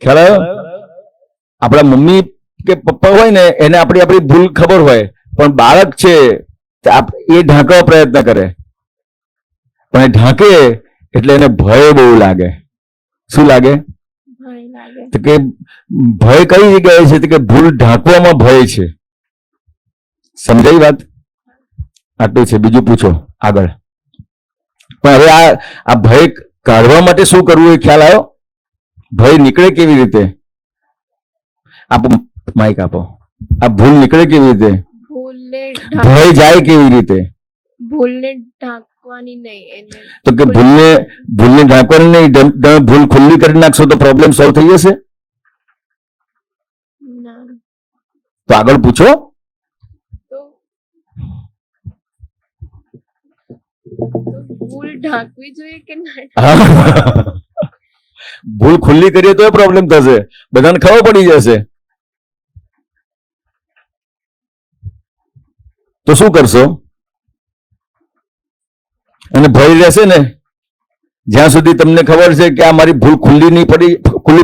ખ્યાલ આવ્યો? આપણા મમ્મી કે પપ્પા હોય ને એને આપણી ભૂલ ખબર હોય, પણ બાળક છે એ ઢાંકવા પ્રયત્ન કરે, પણ એ ઢાંકે એટલે એને ભય બહુ લાગે. શું લાગે? તો કે ભય કઈ જગ્યાએ છે? તો કે ભૂલ ઢાંકવામાં ભય છે. સમજાઈ વાત? આટલું છે, બીજું પૂછો આગળ. પણ હવે આ ભય કાઢવા માટે શું કરવું એ ખ્યાલ આવ્યો? ભય નીકળે કેવી રીતે? આપો માઈક આપો. આ ભૂલ નીકળે કેવી રીતે? ભય જાય કેવી રીતે? ભૂલને ઢાંકવાની નહીં. તો કે ભૂલને ઢાંકવાની નહીં, તમે ભૂલ ખુલ્લી કરી નાખશો તો પ્રોબ્લેમ સોલ્વ થઈ જશે? તો આગળ પૂછો. ભૂલ ઢાંકવી જોઈએ કે ના? ભૂલ ખુલ્લી કરીએ તો પ્રોબ્લેમ થશે, બધાને ખબર પડી જશે. તો શું કરશો? અને ભય રહેશે ને, જ્યાં સુધી તમને ખબર છે કે આ મારી ભૂલ ખુલ્લી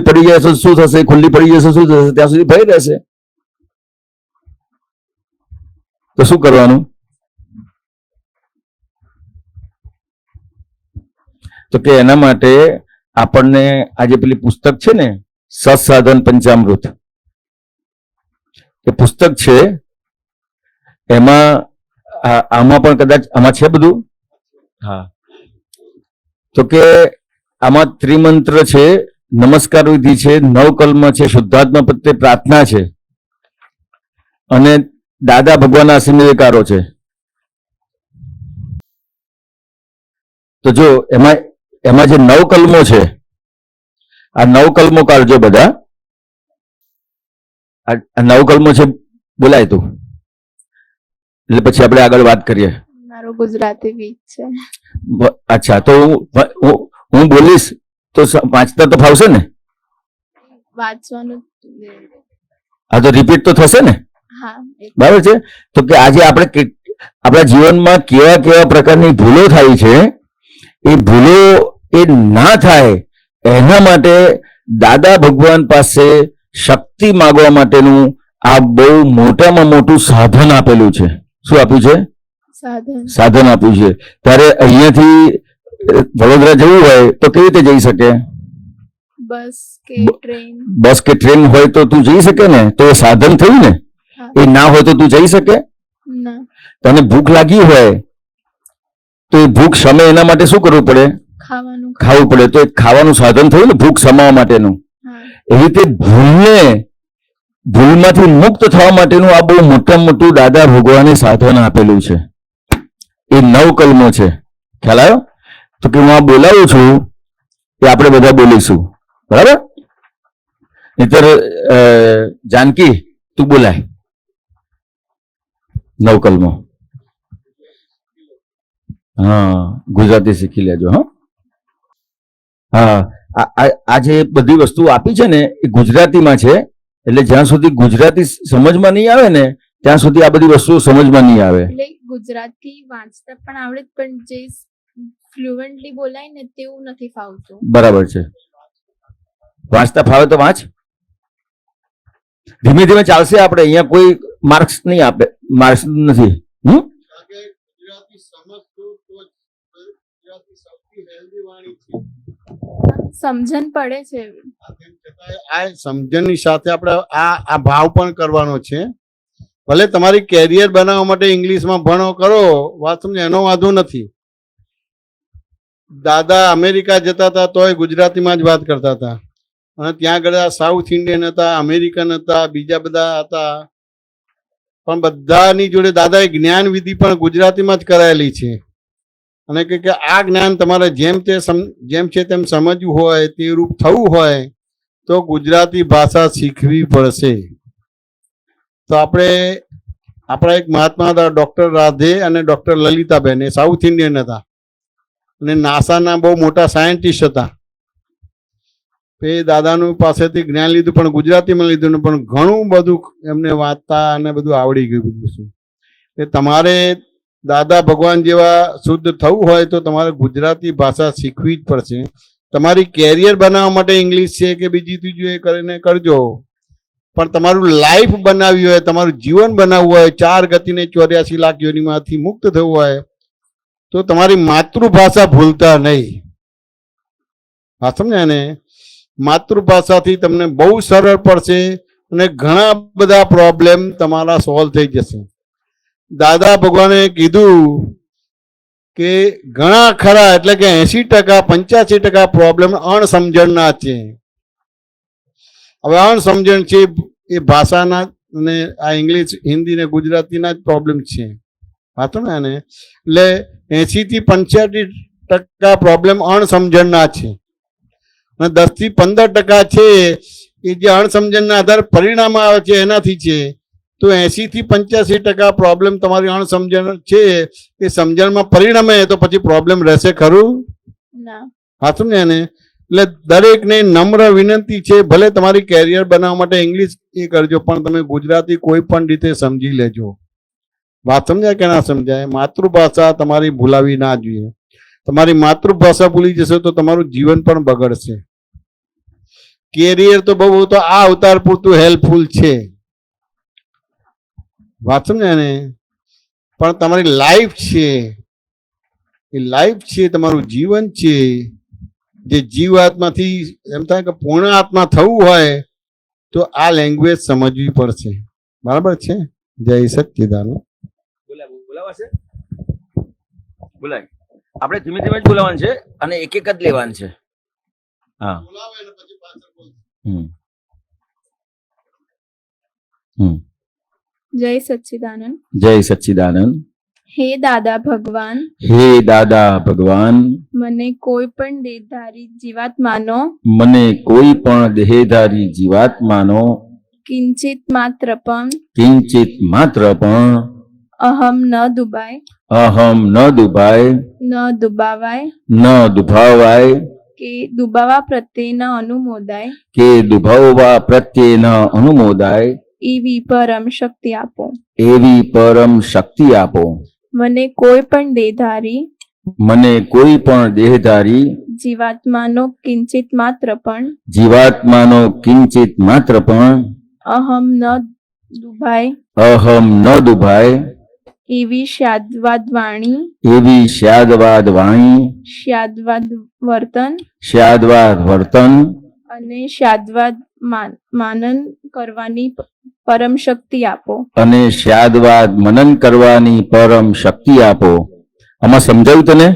પડી જશે શું થશે, ખુલ્લી પડી જશે શું થશે, ત્યાં સુધી ભય રહેશે. તો શું કરવાનું? તો કે એના માટે આપણને આજે પેલી પુસ્તક છે ને, સત્સાધન પંચામૃત, એ પુસ્તક છે. એમાં આમાં પણ કદાચ આમાં છે બધું. હા, તો કે આમાં ત્રિમંત્ર છે, નમસ્કાર વિધિ છે, નવકલ્મ છે, શુદ્ધાત્મા પ્રત્યે પ્રાર્થના છે અને દાદા ભગવાનના આશીર્વાદકારો છે. તો જો એમાં જે નવકલ્મો છે, આ નવકલ્મો કાઢજો બધા. આ નવકલ્મો છે, બોલાય તું, એટલે પછી આપણે આગળ વાત કરીએ. મારું ગુજરાતી વીક છે. અચ્છા, તો હું બોલીશ તો વાંચતા તો ફાવશે ને? વાંચવાનું. હા, તો રિપીટ તો થશે ને? હા, બરાબર છે. તો કે આજે આપણે આપણા જીવનમાં કેવા કેવા પ્રકારની ભૂલો થાય છે, એ ભૂલો એ ના થાય એના માટે દાદા ભગવાન પાસે શક્તિ માંગવા માટેનું આ બહુ મોટામાં મોટું સાધન આપેલું છે. શું આપ્યું છે? સાધન આપ્યું છે. ત્યારે અહીંયાથી વડોદરા જવું હોય તો કેવી રીતે જઈ શકે? બસ કે ટ્રેન હોય તો તું જઈ શકે ને, તો એ સાધન થયું ને. એ ના હોય તો તું જઈ શકે? તને ભૂખ લાગી હોય તો એ ભૂખ શમે એના માટે શું કરવું પડે? ખાવું પડે. તો એ ખાવાનું સાધન થયું ને, ભૂખ શમવા માટેનું. એવી રીતે ભૂલમાંથી મુક્ત થવા માટેનું આ બહુ મોટામાં મોટું દાદા ભગવાને સાધન આપેલું છે. એ નવકલ્મો છે. ખ્યાલ આવ્યો? તો કે હું આ બોલાવું છું એ આપણે બધા બોલીશું, બરાબર? નહીતર જાનકી તું બોલાય નવકલ્મો. હા, ગુજરાતી શીખી લેજો. હા, આ જે બધી વસ્તુ આપી છે ને એ ગુજરાતીમાં છે, એટલે જ્યાં સુધી ગુજરાતી સમજમાં નહીં આવે ને ત્યાં સુધી આ બધી વસ્તુઓ સમજમાં નહીં આવે. એટલે ગુજરાતી વાંચતા પણ આવડે, પણ જે ફ્લુએન્ટલી બોલાય ને તેવું નથી ફાવતું. બરાબર છે. વાંચતા ફાવે તો વાંચ, ધીમે ધીમે ચાલશે. આપણે અહીંયા કોઈ માર્ક્સ નહીં આપે, માર્ક્સ નથી. સમજણ પડે છે. આ સમજણની સાથે આપણે આ ભાવ પણ કરવાનો છે. ભલે તમારી કેરિયર બનાવવા માટે ઇંગ્લિશમાં ભણો કરો, વાત સમજે, એનો વાંધો નથી. દાદા અમેરિકા જતા હતા તોય ગુજરાતીમાં જ વાત કરતા હતા, અને ત્યાં આગળ સાઉથ ઇન્ડિયન હતા, અમેરિકન હતા, બીજા બધા હતા, પણ બધાની જોડે દાદાએ જ્ઞાન વિધિ પણ ગુજરાતીમાં જ કરાયેલી છે. અને કે આ જ્ઞાન તમારે જેમ છે તેમ સમજવું હોય, તે રૂપ થવું હોય તો ગુજરાતી ભાષા શીખવી પડશે. તો આપણા એક મહાત્મા હતા ડૉક્ટર રાધે અને ડૉક્ટર લલિતાબેન, એ સાઉથ ઇન્ડિયન હતા અને નાસાના બહુ મોટા સાયન્ટિસ્ટ હતા. એ દાદાનું પાસેથી જ્ઞાન લીધું, પણ ગુજરાતીમાં લીધું ને, પણ ઘણું બધું એમને વાંચતા અને બધું આવડી ગયું બધું શું. એ તમારે દાદા ભગવાન જેવા શુદ્ધ થવું હોય તો તમારે ગુજરાતી ભાષા શીખવી જ પડશે. તમારી કેરિયર બનાવવા માટે ઇંગ્લિશ છે કે બીજી ત્રીજું એ કરીને કરજો, પણ તમારું લાઈફ બનાવવી હોય, તમારું જીવન બનાવવું હોય, 4 ગતિને 84 લાખ યોનિમાંથી મુક્ત થવું હોય તો તમારી માતૃભાષા ભૂલતા નહીં. હા, સમજ્યા ને? માતૃભાષાથી તમને બહુ સરળ પડશે અને ઘણા બધા પ્રોબ્લેમ તમારા સોલ્વ થઈ જશે. દાદા ભગવાને કીધું કે ઘણા ખરા, એટલે કે 80% 85% પ્રોબ્લેમ અણસમજણના છે. હવે અણસમજણ છે એ ભાષાના અને આ ઇંગ્લિશ, હિન્દી ને ગુજરાતીના જ પ્રોબ્લેમ છે. વાંચો ને એને. એટલે 80 થી 85% પ્રોબ્લેમ અણસમજણના છે, અને 10 થી 15% છે એ જે અણસમજણના આધારે પરિણામ આવે છે એનાથી છે. તો 80 થી 85% પ્રોબ્લેમ તમારી અણસમજણ છે, એ સમજણમાં પરિણમે તો પછી પ્રોબ્લેમ રહેશે ખરું? હાથું ને એને. એટલે દરેકને નમ્ર વિનંતી છે, ભલે તમારી કેરિયર બનાવવા માટે ઇંગ્લિશ એ કરજો, પણ તમે ગુજરાતી કોઈ પણ રીતે સમજી લેજો. વાત સમજાય કે ના સમજાય? માતૃભાષા તમારી ભૂલાવી ના જોઈએ. તમારી માતૃભાષા ભૂલી જશો તો તમારું જીવન પણ બગડશે. કેરિયર તો બહુ તો આ અવતાર પૂરતું હેલ્પફુલ છે, વાત સમજાય ને? પણ તમારી લાઈફ છે, એ લાઈફ છે, તમારું જીવન છે, જે જીવાત્માથી એમ થાય કે પૂર્ણ આત્મા થવું હોય તો આ લેંગ્વેજ સમજવી પડશે. બરાબર છે? જય સચ્ચિદાનંદ. બોલાવાશે? બોલાય. આપણે ધીમે ધીમે જ બોલાવાનું છે અને એક એક જ લેવાનું છે. હા. જય સચ્ચિદાનંદ. જય સચ્ચિદાનંદ. હે દાદા ભગવાન, હે દાદા ભગવાન, મને કોઈ પણ દેહધારી જીવાત્માનો મને કોઈ પણ દેહધારી જીવાત્માનો કિંચિત માત્ર પણ કિંચિત માત્ર પણ અહમ ન દુબાય, અહમ ન દુભાય, ન દુબાવાય, ન દુભાવાય, કે દુબાવા પ્રત્યે ન અનુમોદાય, કે દુભાવવા પ્રત્યે ન અનુમોદાય, એવી પરમ શક્તિ આપો. એવી પરમ શક્તિ આપો. મને કોઈ પણ દેહધારી મને કોઈ પણ દેહધારી જીવાત્માનો કિંચિત માત્ર પણ જીવાત્માનો કિંચિત માત્ર પણ અહમ ન દુભાય, અહમ ન દુભાય, એવી શાદ્વાદ વાણી, એવી સ્યાદવાદ વાણી, શાદ્વાદ વર્તન સ્યાદવાદ વર્તન અને શાદ્વાદ માનન કરવાની પરમ શક્તિ આપો. અને સ્યાદવાદ મનન કરવાની પરમ શક્તિ આપો. આમાં સમજાયું તને?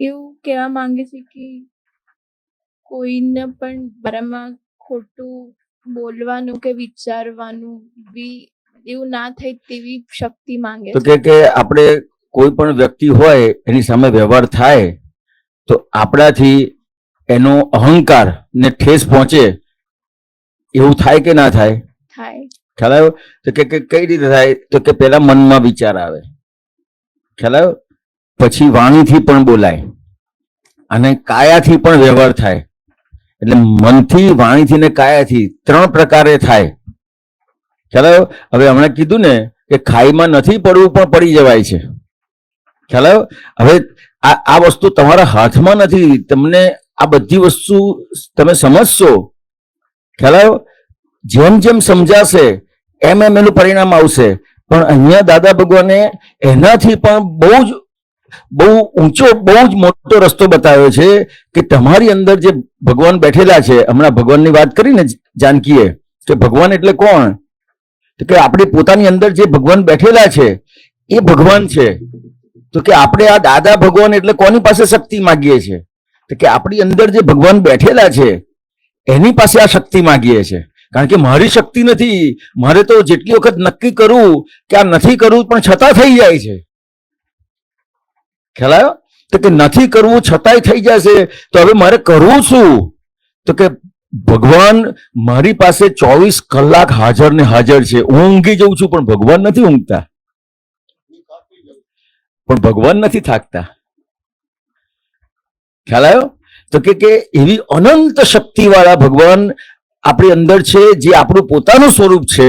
એવું કહેવા માંગે છે કે કોઈને પણ બારામાં ખોટું બોલવાનું કે વિચારવાનું બી એવું ના થાય તેવી શક્તિ માંગે તો છે. કે આપણે કોઈ પણ વ્યક્તિ હોય એની સામે વ્યવહાર થાય તો આપણાથી એનો અહંકાર ને ઠેસ પહોંચે એવું થાય કે ના થાય? થાય. ખ્યાલ આવ્યો? તો કે કઈ રીતે થાય? તો કે પેલા મનમાં વિચાર આવે, ખ્યાલ આવ્યો? પછી વાણીથી પણ બોલાય અને કાયાથી પણ વ્યવહાર થાય. એટલે મનથી, વાણીથી ને કાયાથી ત્રણ પ્રકારે થાય. ખ્યાલ આવ્યો? હવે હમણાં કીધું ને કે ખાઈમાં નથી પડવું પણ પડી જવાય છે. ખ્યાલ આવ્યો? હવે આ વસ્તુ તમારા હાથમાં નથી. તમને આ બધી વસ્તુ તમે સમજશો. ખ્યાલ આવ્યો? જેમ જેમ સમજાશે એમ એમ એનું પરિણામ આવશે. પણ અહીંયા દાદા ભગવાને એનાથી પણ બહુ ઊંચો, બહુ જ મોટો રસ્તો બતાવ્યો છે કે તમારી અંદર જે ભગવાન બેઠેલા છે. હમણાં ભગવાનની વાત કરીને જાનકીએ કે ભગવાન એટલે કોણ? તો કે આપણી પોતાની અંદર જે ભગવાન બેઠેલા છે એ ભગવાન છે. તો કે આપણે આ દાદા ભગવાન એટલે કોની પાસે શક્તિ માગીએ છીએ? તો કે આપણી અંદર જે ભગવાન બેઠેલા છે એની પાસે આ શક્તિ માગીએ છીએ. કારણ કે મારી શક્તિ નથી. મારે તો જેટલી વખત નક્કી કરું કે આ નથી કરવું પણ છતાં થઈ જાય છે. ખ્યાલ આવ્યો? તો કે નથી કરવું છતાંય થઈ જશે તો હવે મારે કરવું શું? તો કે ભગવાન મારી પાસે 24 કલાક હાજર ને હાજર છે. હું ઊંઘી જઉં છું પણ ભગવાન નથી ઊંઘતા, પણ ભગવાન નથી થાકતા. ખ્યાલ આવ્યો? તો કે એવી અનંત શક્તિ વાળા ભગવાન આપણી અંદર છે, જે આપણું પોતાનું સ્વરૂપ છે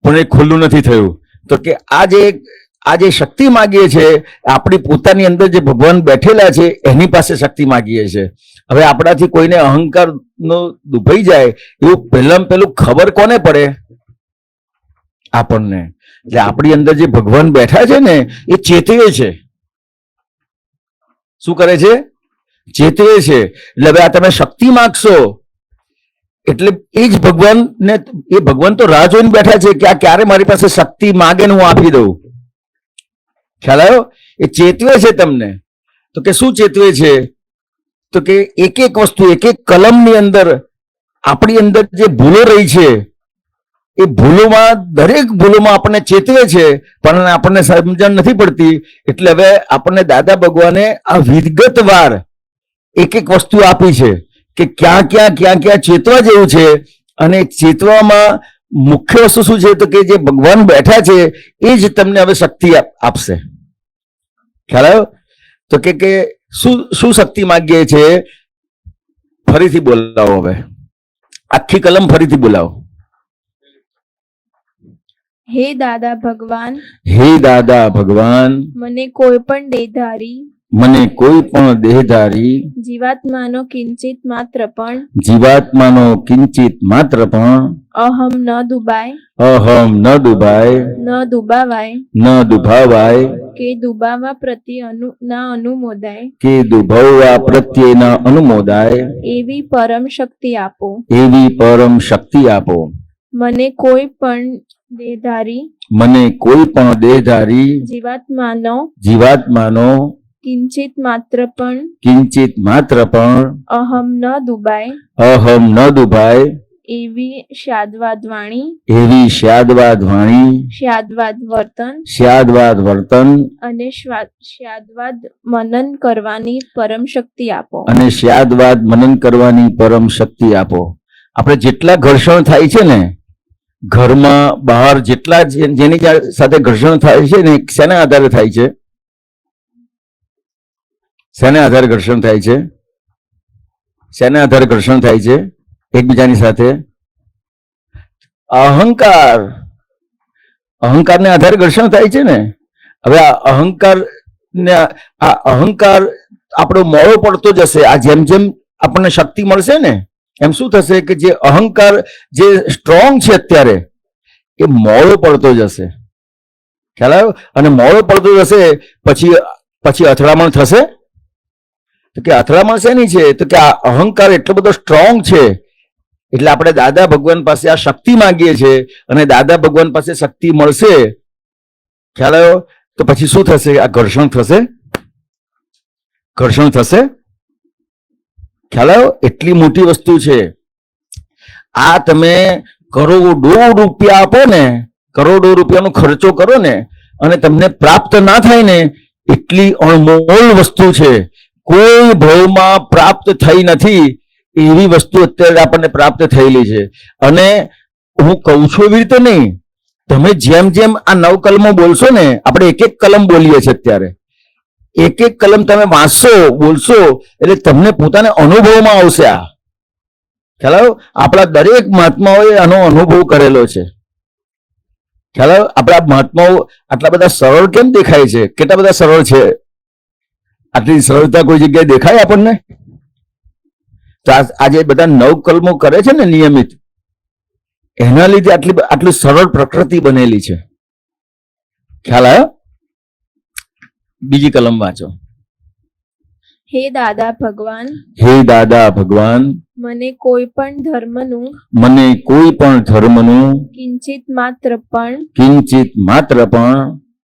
પણ એ ખુલ્લું નથી થયું. તો કે આ જે શક્તિ માગીએ છે આપણી પોતાની અંદર જે ભગવાન બેઠેલા છે એની પાસે શક્તિ માગીએ છે. હવે આપણાથી કોઈને અહંકાર નો દુભાઈ જાય એવું પહેલામાં પહેલું ખબર કોને પડે? આપણને. એટલે આપણી અંદર જે ભગવાન બેઠા છે ને એ ચેતવે છે. શું કરે છે? ચેતવે છે. એટલે હવે આ તમે શક્તિ માગશો એટલે એ જ ભગવાન ને, એ ભગવાન તો રાહ જોઈને બેઠા છે કે આ ક્યારે મારી પાસે શક્તિ માગે ને હું આપી દઉં. ખ્યાલ આવ્યો? એ ચેતવે છે તમને. તો કે શું ચેતવે છે? તો કે એક એક વસ્તુ, એક એક કલમની અંદર આપણી અંદર જે ભૂલો રહી છે એ ભૂલોમાં, દરેક ભૂલોમાં આપણને ચેતવે છે પણ આપણને સમજણ નથી પડતી. એટલે હવે આપણને દાદા ભગવાને આ વિગતવાર એક એક વસ્તુ આપી છે કે ક્યાં ક્યાં ચેતવા જેવું છે. અને ચેતવામાં મુખ્ય વસ્તુ શું છે? તો કે જે ભગવાન બેઠા છે એ જ તમને હવે શક્તિ આપશે. ખ્યાલ આવ્યો? તો કે શું શક્તિ માગીએ છે? ફરીથી બોલાવો. હવે આખી કલમ ફરીથી બોલાવો. હે દાદા ભગવાન, હે દાદા ભગવાન, મને કોઈ પણ દેહધારી મને કોઈ પણ દેહધારી જીવાત્માનો કિંચિત માત્ર પણ જીવાત્માનો કિંચિત માત્ર પણ અહમ ન દુબાય, અહમ ન દુભાય, ન દુબાવાય, ન દુભાવાય, કે દુબાવા પ્રત્યે ના અનુમોદાય કે દુભવવા પ્રત્યેના અનુમોદાય, એવી પરમ શક્તિ આપો. એવી પરમ શક્તિ આપો. મને કોઈ પણ દેહધારી મને કોઈ પણ દેહધારી જીવાત્માનો કિંચિત માત્ર પણ કિંચિત માત્ર પણ અહમ ન દુબાય, અહમ ન દુભાય, એવી શાદવાદ વાણી, એવી શાદવાદ વાણી, શાદવાદ વર્તન શાદવાદ વર્તન અને શાદવાદ મનન કરવાની પરમ શક્તિ આપો. અને શાદવાદ મનન કરવાની પરમ શક્તિ આપો. આપણે જેટલા ઘર્ષણ થાય છે ને ઘરમાં બહાર, જેટલા જેની સાથે ઘર્ષણ થાય છે ને, શેના આધારે થાય છે? શેના આધારે ઘર્ષણ થાય છે? શેના આધારે ઘર્ષણ થાય છે એકબીજાની સાથે? અહંકાર, અહંકારને આધારે ઘર્ષણ થાય છે ને. હવે આ અહંકાર ને, આ અહંકાર આપણો મોડો પડતો જશે. આ જેમ જેમ આપણને શક્તિ મળશે ને એમ શું થશે કે જે અહંકાર જે સ્ટ્રોંગ છે અત્યારે એ મોડો પડતો જશે. ખ્યાલ આવ્યો? અને મોડો પડતો જશે પછી અથડામણ થશે. તો કે અથડામણ શેની છે? તો કે આ અહંકાર એટલો બધો સ્ટ્રોંગ છે એટલે આપણે દાદા ભગવાન પાસે આ શક્તિ માંગીએ છીએ અને દાદા ભગવાન પાસે શક્તિ મળશે. ખ્યાલ આવ્યો? તો પછી શું થશે? આ ઘર્ષણ થશે. ઘર્ષણ થશે. ખ્યાલ આવ્યો? એટલી મોટી વસ્તુ છે આ. તમે કરોડો રૂપિયા આપો ને, કરોડો રૂપિયાનો ખર્ચો કરો ને અને તમને પ્રાપ્ત ના થાય ને, એટલી અણમોલ વસ્તુ છે. કોઈ ભાવમાં પ્રાપ્ત થઈ નથી એવી વસ્તુ અત્યારે આપણને પ્રાપ્ત થયેલી છે. અને હું કહું છું એવી રીતે નહીં, તમે જેમ જેમ આ 9 કલમો બોલશો ને, આપણે એક એક કલમ બોલીએ છીએ અત્યારે, એક એક કલમ તમે વાંચશો, બોલશો એટલે તમને પોતાને અનુભવમાં આવશે. આ ખ્યાલ આવ્યો? આપણા દરેક મહાત્માઓએ આનો અનુભવ કરેલો છે. ખ્યાલ આવ્યો? આપણા મહાત્માઓ આટલા બધા સરળ કેમ દેખાય છે? કેટલા બધા સરળ છે? આટલી સરળતા કોઈ જગ્યાએ દેખાય આપણને? તો આજે બધા 9 કલમો કરે છે ને નિયમિત, એના લીધે આટલી સરળ પ્રકૃતિ બનેલી છે. ખ્યાલ આવ્યો? બીજી કલમ વાંચો. હે દાદા ભગવાન, હે દાદા ભગવાન, મને કોઈ પણ ધર્મનું મને કોઈ પણ ધર્મનું કિંચિત માત્ર પણ કિંચિત માત્ર પણ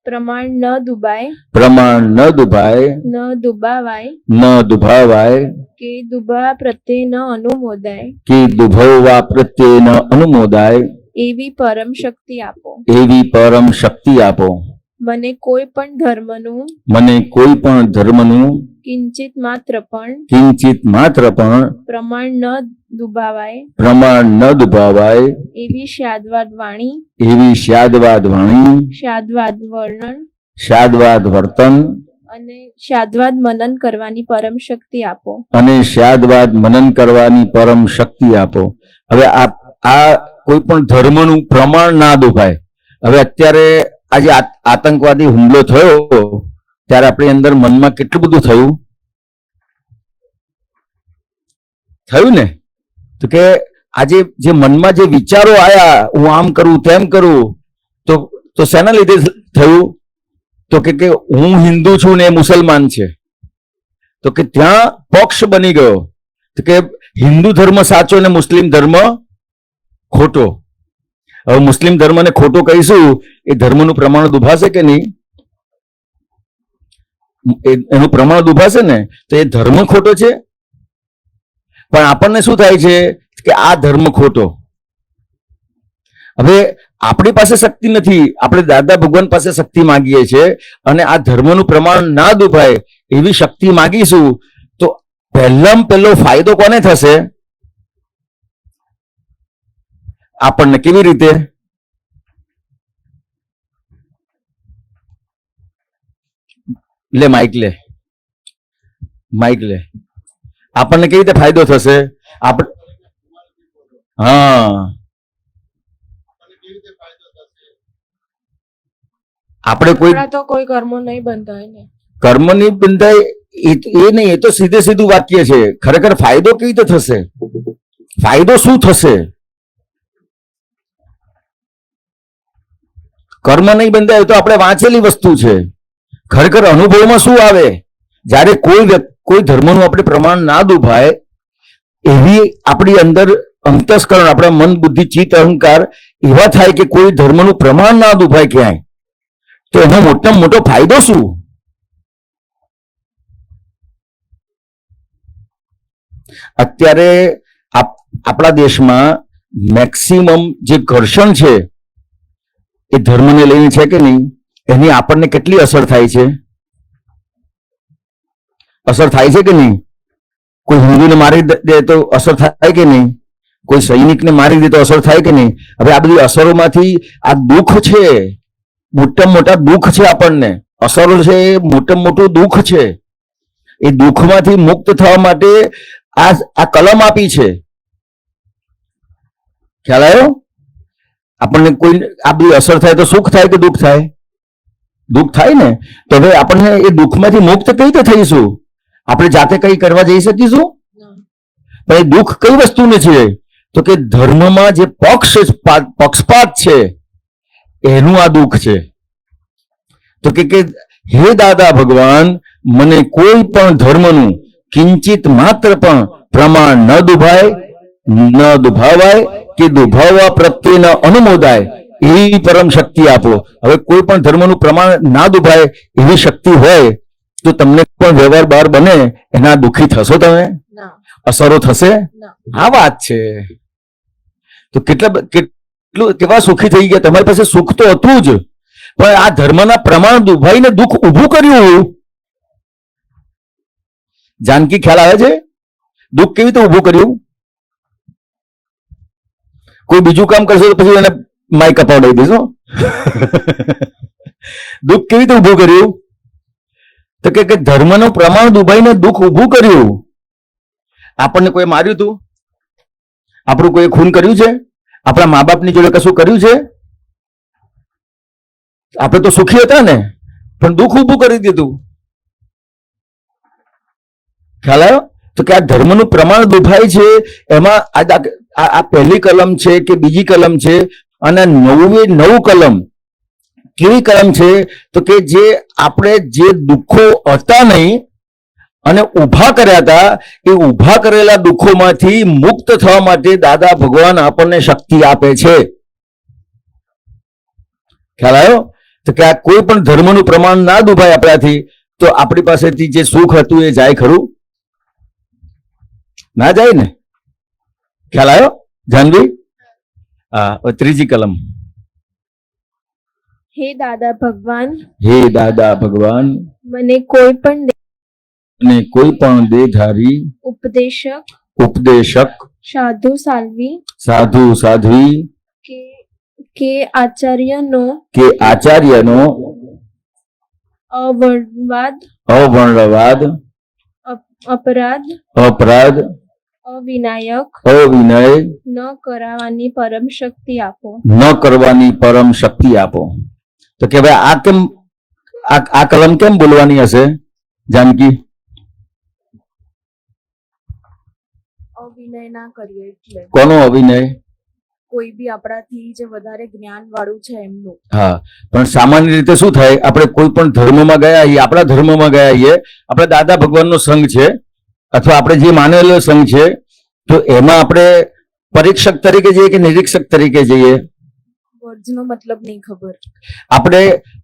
પ્રમાણ ન દુબાય, પ્રમાણ ન દુભાય, ન દુબાવાય, ન દુભાવાય, કે દુબા પ્રત્યે ન અનુમોદાય કે દુભવવા પ્રત્યે ન અનુમોદાય એવી પરમ શક્તિ આપો. એવી પરમ શક્તિ આપો. મને કોઈ પણ ધર્મનું મને કોઈ પણ ધર્મનું કિંચિત માત્ર પણ કિંચિત માત્ર પણ પ્રમાણ ન દુબાવાય પ્રમાણ ન દુભાવાય એવી શાદવાદ વાણી, એવી શાદવાદ વાણી, શાદવાદ વર્ણન શાદવાદ વર્તન અને શાદવાદ મનન કરવાની પરમ શક્તિ આપો. અને શાદવાદ મનન કરવાની પરમ શક્તિ આપો. હવે આ કોઈ પણ ધર્મનું પ્રમાણ ના દુભાય. હવે અત્યારે આજે આતંકવાદી હુમલો થયો ત્યારે આપણી અંદર મનમાં કેટલું બધું થયું ને? તો કે આજે જે મનમાં જે વિચારો આયા, હું આમ કરું તેમ કરું, તો શેના લીધે થયું? તો કે હું હિન્દુ છું ને એ મુસલમાન છે, તો કે ત્યાં પક્ષ બની ગયો. તો કે હિન્દુ ધર્મ સાચો ને મુસ્લિમ ધર્મ ખોટો. હવે મુસ્લિમ ધર્મને ખોટો કહીશું, એ ધર્મનું પ્રમાણ દુભાશે કે નહીં? એનું પ્રમાણ દુભાશે ને. તો એ ધર્મ ખોટો છે, પણ આપણને શું થાય છે કે આ ધર્મ ખોટો. હવે આપણી પાસે શક્તિ નથી, આપણે દાદા ભગવાન પાસે શક્તિ માંગીએ છીએ અને આ ધર્મનું પ્રમાણ ના દુભાય એવી શક્તિ માંગીશું. તો પહેલામાં પહેલો ફાયદો કોને થશે? આપણને. કેવી રીતે? લે માઇક લે, માઇક લે. આપણને કેવી રીતે ફાયદો થશે? હા, આપણે કોઈ આપણા તો કોઈ કર્મો નહીં બંધાય ને. કર્મ નહીં બંધાય એ નહીં, એ તો સીધે સીધું વાક્ય છે. ખરેખર ફાયદો કેવી રીતે થશે? ફાયદો શું થશે? કર્મ નહીં બંધાય તો આપણે વાંચેલી વસ્તુ છે. ખરેખર અનુભવમાં શું આવે? જ્યારે કોઈ ધર્મનું આપણે પ્રમાણ ના દુભાય એવી આપણી અંદર અંતસ્કરણ, આપણા મન બુદ્ધિ ચિત્ત અહંકાર એવા થાય કે કોઈ ધર્મનું પ્રમાણ ના દુભાય ક્યાંય, તો એનો મોટામાં મોટો ફાયદો શું? અત્યારે આપણા દેશમાં મેક્સિમમ જે ઘર્ષણ છે એ ધર્મને લઈને છે કે નહીં, એની આપણને કેટલી અસર થાય છે? અસર થાય છે કે નહીં? કોઈ હિન્દુને મારી દે તો અસર થાય કે નહીં? કોઈ સૈનિકને મારી દે તો અસર થાય કે નહીં? હવે આ બધી અસરોમાંથી આ દુઃખ છે, મોટા મોટા દુઃખ છે, આપણને અસરો છે, મોટા મોટું દુઃખ છે. એ દુઃખમાંથી મુક્ત થવા માટે આ કલમ આપી છે. ખ્યાલ આવ્યો? આપણને કોઈ આ બધી અસર થાય તો સુખ થાય કે દુઃખ થાય? દુઃખ થાય ને. તો હવે આપણને એ દુઃખમાંથી મુક્ત કઈ રીતે થઈશું? આપણે જાતે કઈ કરવા જઈ શકીશું? પણ એ દુઃખ કઈ વસ્તુને છે? તો કે ધર્મમાં જે પક્ષપાત છે એનું આ દુઃખ છે. તો કે હે દાદા ભગવાન, મને કોઈ પણ ધર્મનું કિંચિત માત્ર પણ પ્રમાણ ન દુભાય, ન દુભાવાય કે દુભાવવા પ્રત્યે ન અનુમોદાય એવી પરમ શક્તિ આપો. હવે કોઈ પણ ધર્મનું પ્રમાણ ના દુભાય એવી શક્તિ હોય તો તમને પણ વ્યવહાર બહાર બને એના દુઃખી થશો તમે? અસરો થશે? આ વાત છે. તો કેવા સુખી થઈ ગયા? તમારી પાસે સુખ તો હતું જ, પણ આ ધર્મના પ્રમાણ દુભાઈને દુઃખ ઊભું કર્યું. જાનકી, ખ્યાલ આવે છે? દુઃખ કેવી રીતે ઊભું કર્યું? કોઈ બીજું કામ કરશે તો પછી એને માઇક અપાવડાવી દેશો. દુઃખ કેવી રીતે ઊભું કર્યું? તો કે ધર્મનું પ્રમાણ દુભાઈને દુઃખ ઊભું કર્યું. આપણને કોઈ માર્યું હતું? આપણું કોઈ ખૂન કર્યું છે? આપણા મા બાપની જોડે કશું કર્યું છે? આપણે તો સુખી હતા ને, પણ દુઃખ ઊભું કરી દીધું. ખ્યાલ આવ્યો? તો કે આ ધર્મનું પ્રમાણ દુભાય છે. એમાં આ પહેલી કલમ છે કે બીજી કલમ છે, અને 9 કલમ કેવી કલમ છે? તો કે જે આપણે જે દુઃખો હતા નહીં અને ઊભા કર્યા હતા, એ ઊભા કરેલા દુઃખોમાંથી મુક્ત થવા માટે દાદા ભગવાન આપણને શક્તિ આપે છે. ખ્યાલ આવ્યો? તો કે આ કોઈ પણ ધર્મનું પ્રમાણ ના દુભાય આપણાથી, તો આપણી પાસેથી જે સુખ હતું એ જાય ખરું? ના જાય ને. ખ્યાલ આવ્યો જાનવી? હા, ત્રીજી કલમ. હે દાદા ભગવાન, હે દાદા ભગવાન, મને કોઈ પણ દેહધારી ઉપદેશક સાધુ સાધ્વી કે આચાર્યનો અવર્ણવાદ અપરાધ અવિનય ન કરવાની પરમ શક્તિ આપો. તો કે ભાઈ આ કલમ કેમ બોલવાની હશે જાનકી? અવિનય ના કરીએ એટલે. કોનો અવિનય? કોઈ બી આપણાથી જે વધારે જ્ઞાન વાળું છે એમનું. હા, પણ સામાન્ય રીતે શું થાય? આપણે કોઈ પણ ધર્મમાં ગયા છીએ, આપણા ધર્મમાં ગયા છીએ, આપણા દાદા ભગવાનનો સંઘ છે અથવા આપણે જે માનેલો સંઘ છે, તો એમાં આપણે પરીક્ષક તરીકે જઈએ કે નિરીક્ષક તરીકે જઈએ? વર્ડનો મતલબ નહીં ખબર.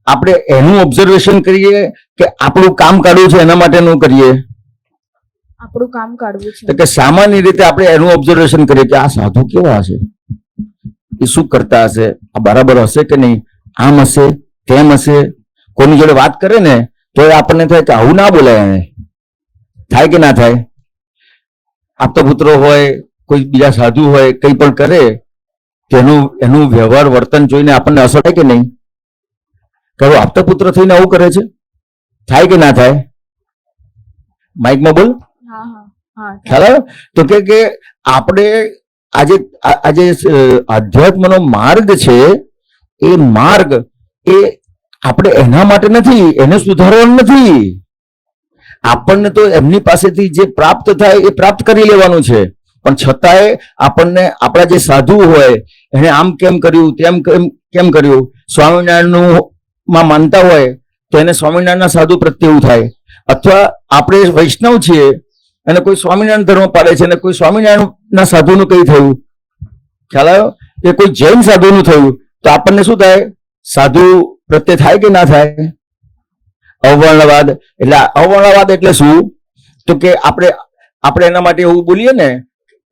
આપણે એનું ઓબ્ઝર્વેશન કરીએ કે આપણું કામ કાઢવું છે એના માટે નું કરીએ? આપણું કામ કાઢવું છે. તો કે સામાન્ય રીતે આપણે એનું ઓબ્ઝર્વેશન કરીએ કે આ સાધુ કેવા હશે, એ શું કરતા હશે, આ બરાબર હશે કે નહીં, આમ હશે તેમ હશે. કોઈની જોડે વાત કરે ને તો આપણને થાય કે આવું ના બોલાય એને. થાય કે ના થાય? આપતા પુત્રો હોય, કોઈ બીજા સાધુ હોય, કંઈ પણ કરે તો એનું વ્યવહાર વર્તન જોઈને આપણને અસર થાય કે નહીં? કહો, આપતા પુત્ર થઈને આવું કરે છે, થાય કે ના થાય? માઇકમાં બોલ. ખ્યાલ આવે? તો કે આપણે આજે આધ્યાત્મનો માર્ગ છે, એ માર્ગ એ આપણે એના માટે નથી, એને સુધારવાનું નથી. આપણને તો એમની પાસેથી જે પ્રાપ્ત થાય એ પ્રાપ્ત કરી લેવાનું છે. પણ છતાંય આપણને આપણા જે સાધુ હોય એને આમ કેમ કર્યું, તેમ કેમ કર્યું, સ્વામિનારાયણનું માં માનતા હોય તો એને સ્વામિનારાયણના સાધુ પ્રત્યે એવું થાય. અથવા આપણે વૈષ્ણવ છીએ અને કોઈ સ્વામિનારાયણ ધર્મ પાડે છે અને કોઈ સ્વામિનારાયણના સાધુનું કઈ થયું, ખ્યાલ આવ્યો? કે કોઈ જૈન સાધુનું થયું તો આપણને શું થાય? સાધુ પ્રત્યે થાય કે ના થાય? અવર્ણવાદ. એટલે અવર્ણવાદ એટલે શું? તો કે આપણે એના માટે એવું બોલીએ ને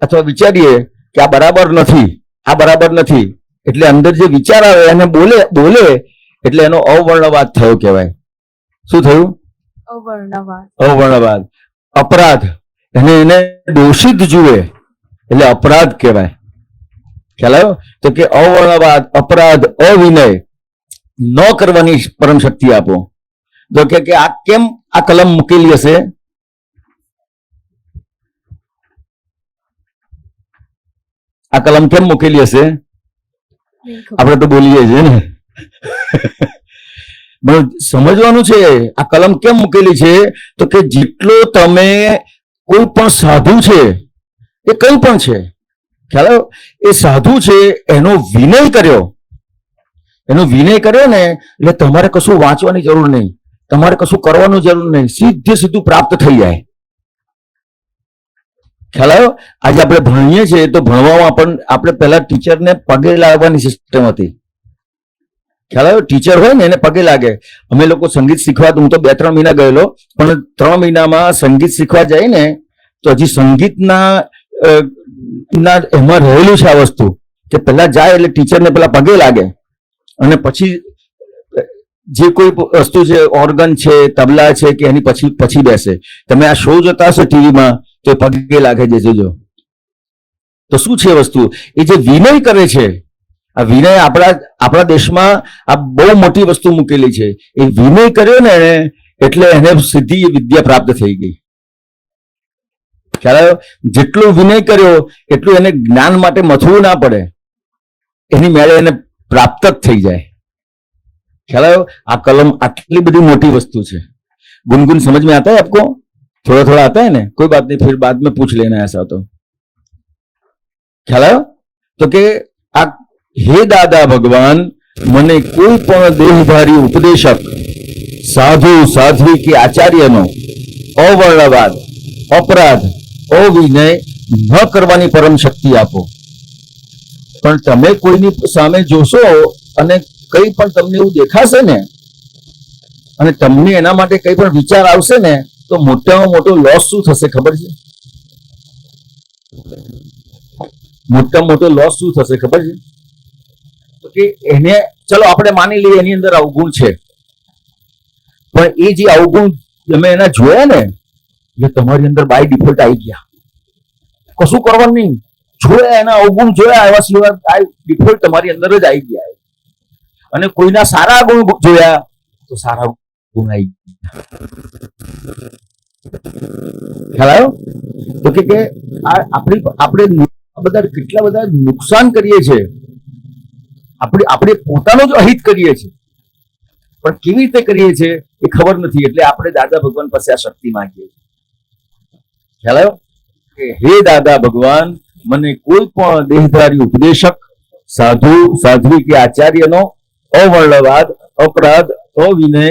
અથવા વિચારીએ કે આ બરાબર નથી, આ બરાબર નથી, એટલે અંદર જે વિચાર આવે એને બોલે એટલે એનો અવર્ણવાદ થયો કહેવાય. શું થયું? અવર્ણવાદ. અપરાધ. એને દોષિત જુએ એટલે અપરાધ કહેવાય. ખ્યાલ આવ્યો? તો કે અવર્ણવાદ, અપરાધ, અવિનય ન કરવાની પરમ શક્તિ આપો. તો કે આ કેમ આ કલમ મૂકેલી હશે? આ કલમ કેમ મૂકેલી હશે? આપણે તો બોલીએ છીએ ને. સમજવાનું છે આ કલમ કેમ મૂકેલી છે. તો કે જેટલો તમે કોઈ પણ સાધુ છે એ કઈ પણ છે, ખ્યાલ આવ્યો? એ સાધુ છે એનો વિનય કર્યો ને એટલે તમારે કશું વાંચવાની જરૂર નહીં, તમારે કશું કરવાનું જરૂર નહીં, સીધું પ્રાપ્ત થઈ જાય. ખ્યાલ આવ્યો? આજે આપણે ભણીએ છીએ તો ભણવામાં પણ આપણે પહેલા ટીચરને પગે લાગવાની સિસ્ટમ હતી. ખ્યાલ આવ્યો? ટીચર હોય ને એને પગે લાગે. અમે લોકો સંગીત શીખવા, હું તો 2-3 મહિના ગયેલો, પણ 3 મહિનામાં સંગીત શીખવા જાય ને તો હજી સંગીતના એમાં રહેલું છે આ વસ્તુ કે પહેલા જાય એટલે ટીચરને પેલા પગે લાગે અને પછી જે કોઈ વસ્તુ છે, ઓર્ગન છે, તબલા છે કે એની પછી બેસે. તમે આ શો જોતા હશો ટીવીમાં તો પગે લાગે જજો. તો શું છે વસ્તુ? એ જે વિનય કરે છે, આ વિનય આપણા દેશમાં આ બહુ મોટી વસ્તુ મૂકેલી છે. એ વિનય કર્યો ને એટલે એને સીધી વિદ્યા પ્રાપ્ત થઈ ગઈ. ખ્યાલ આવ્યો? જેટલો વિનય કર્યો એટલું એને જ્ઞાન માટે મથવું ના પડે, એની મેળે એને પ્રાપ્ત જ થઈ જાય. ખ્યાલ આવ્યો? આ કલમ આટલી બધી મોટી વસ્તુ છે. गुनगुन समझ में आता है आपको? थोड़ा थोड़ा आता है ना? कोई बात नहीं, फिर बाद में पूछ लेना ऐसा तो. ख्याल आयो? तो के आ हे दादा भगवान મને કોઈ પણ દેહધારી ઉપદેશક, સાધુ સાધ્વી કે આચાર્યનો અવર્ણવાદ, અપરાધ, અવિનય ન કરવાની પરમ શક્તિ આપો. પણ તમે કોઈની સામે જોશો અને કઈ પણ તમને એવું દેખાશે ને અને તમને એના માટે કઈ પણ વિચાર આવશે ને તો મોટામાં મોટો લોસ શું થશે ખબર છે? મોટામાં મોટો લોસ શું થશે ખબર છે? તો કે એને ચલો આપણે માની લઈએ એની અંદર અવગુણ છે, પણ એ જે અવગુણ તમે એના જોયા ને એ તમારી અંદર બાય ડિફોલ્ટ આવી ગયા. કશું કરવાનું નહીં, જોયા એના અવગુણ જોયા એવા સિવાય બાય ડિફોલ્ટ તમારી અંદર જ આવી ગયા. અને કોઈના સારા ગુણ જોયા તો સારા ગુણ આવી ગયા. ખ્યાલ આવ્યો? તો કે આપણે બધા કેટલા બધા નુકસાન કરીએ છીએ, આપણે પોતાનો જ અહિત કરીએ છીએ, પણ કેવી રીતે કરીએ છીએ એ ખબર નથી. એટલે આપણે દાદા ભગવાન પાસે આ શક્તિ માંગીએ છીએ. ખ્યાલ આવ્યો? કે હે દાદા ભગવાન મને કોઈ પણ દેહધારી ઉપદેશક, સાધુ સાધ્વી કે આચાર્યનો અવર્ણવાદ, અપરાધ, અવિનય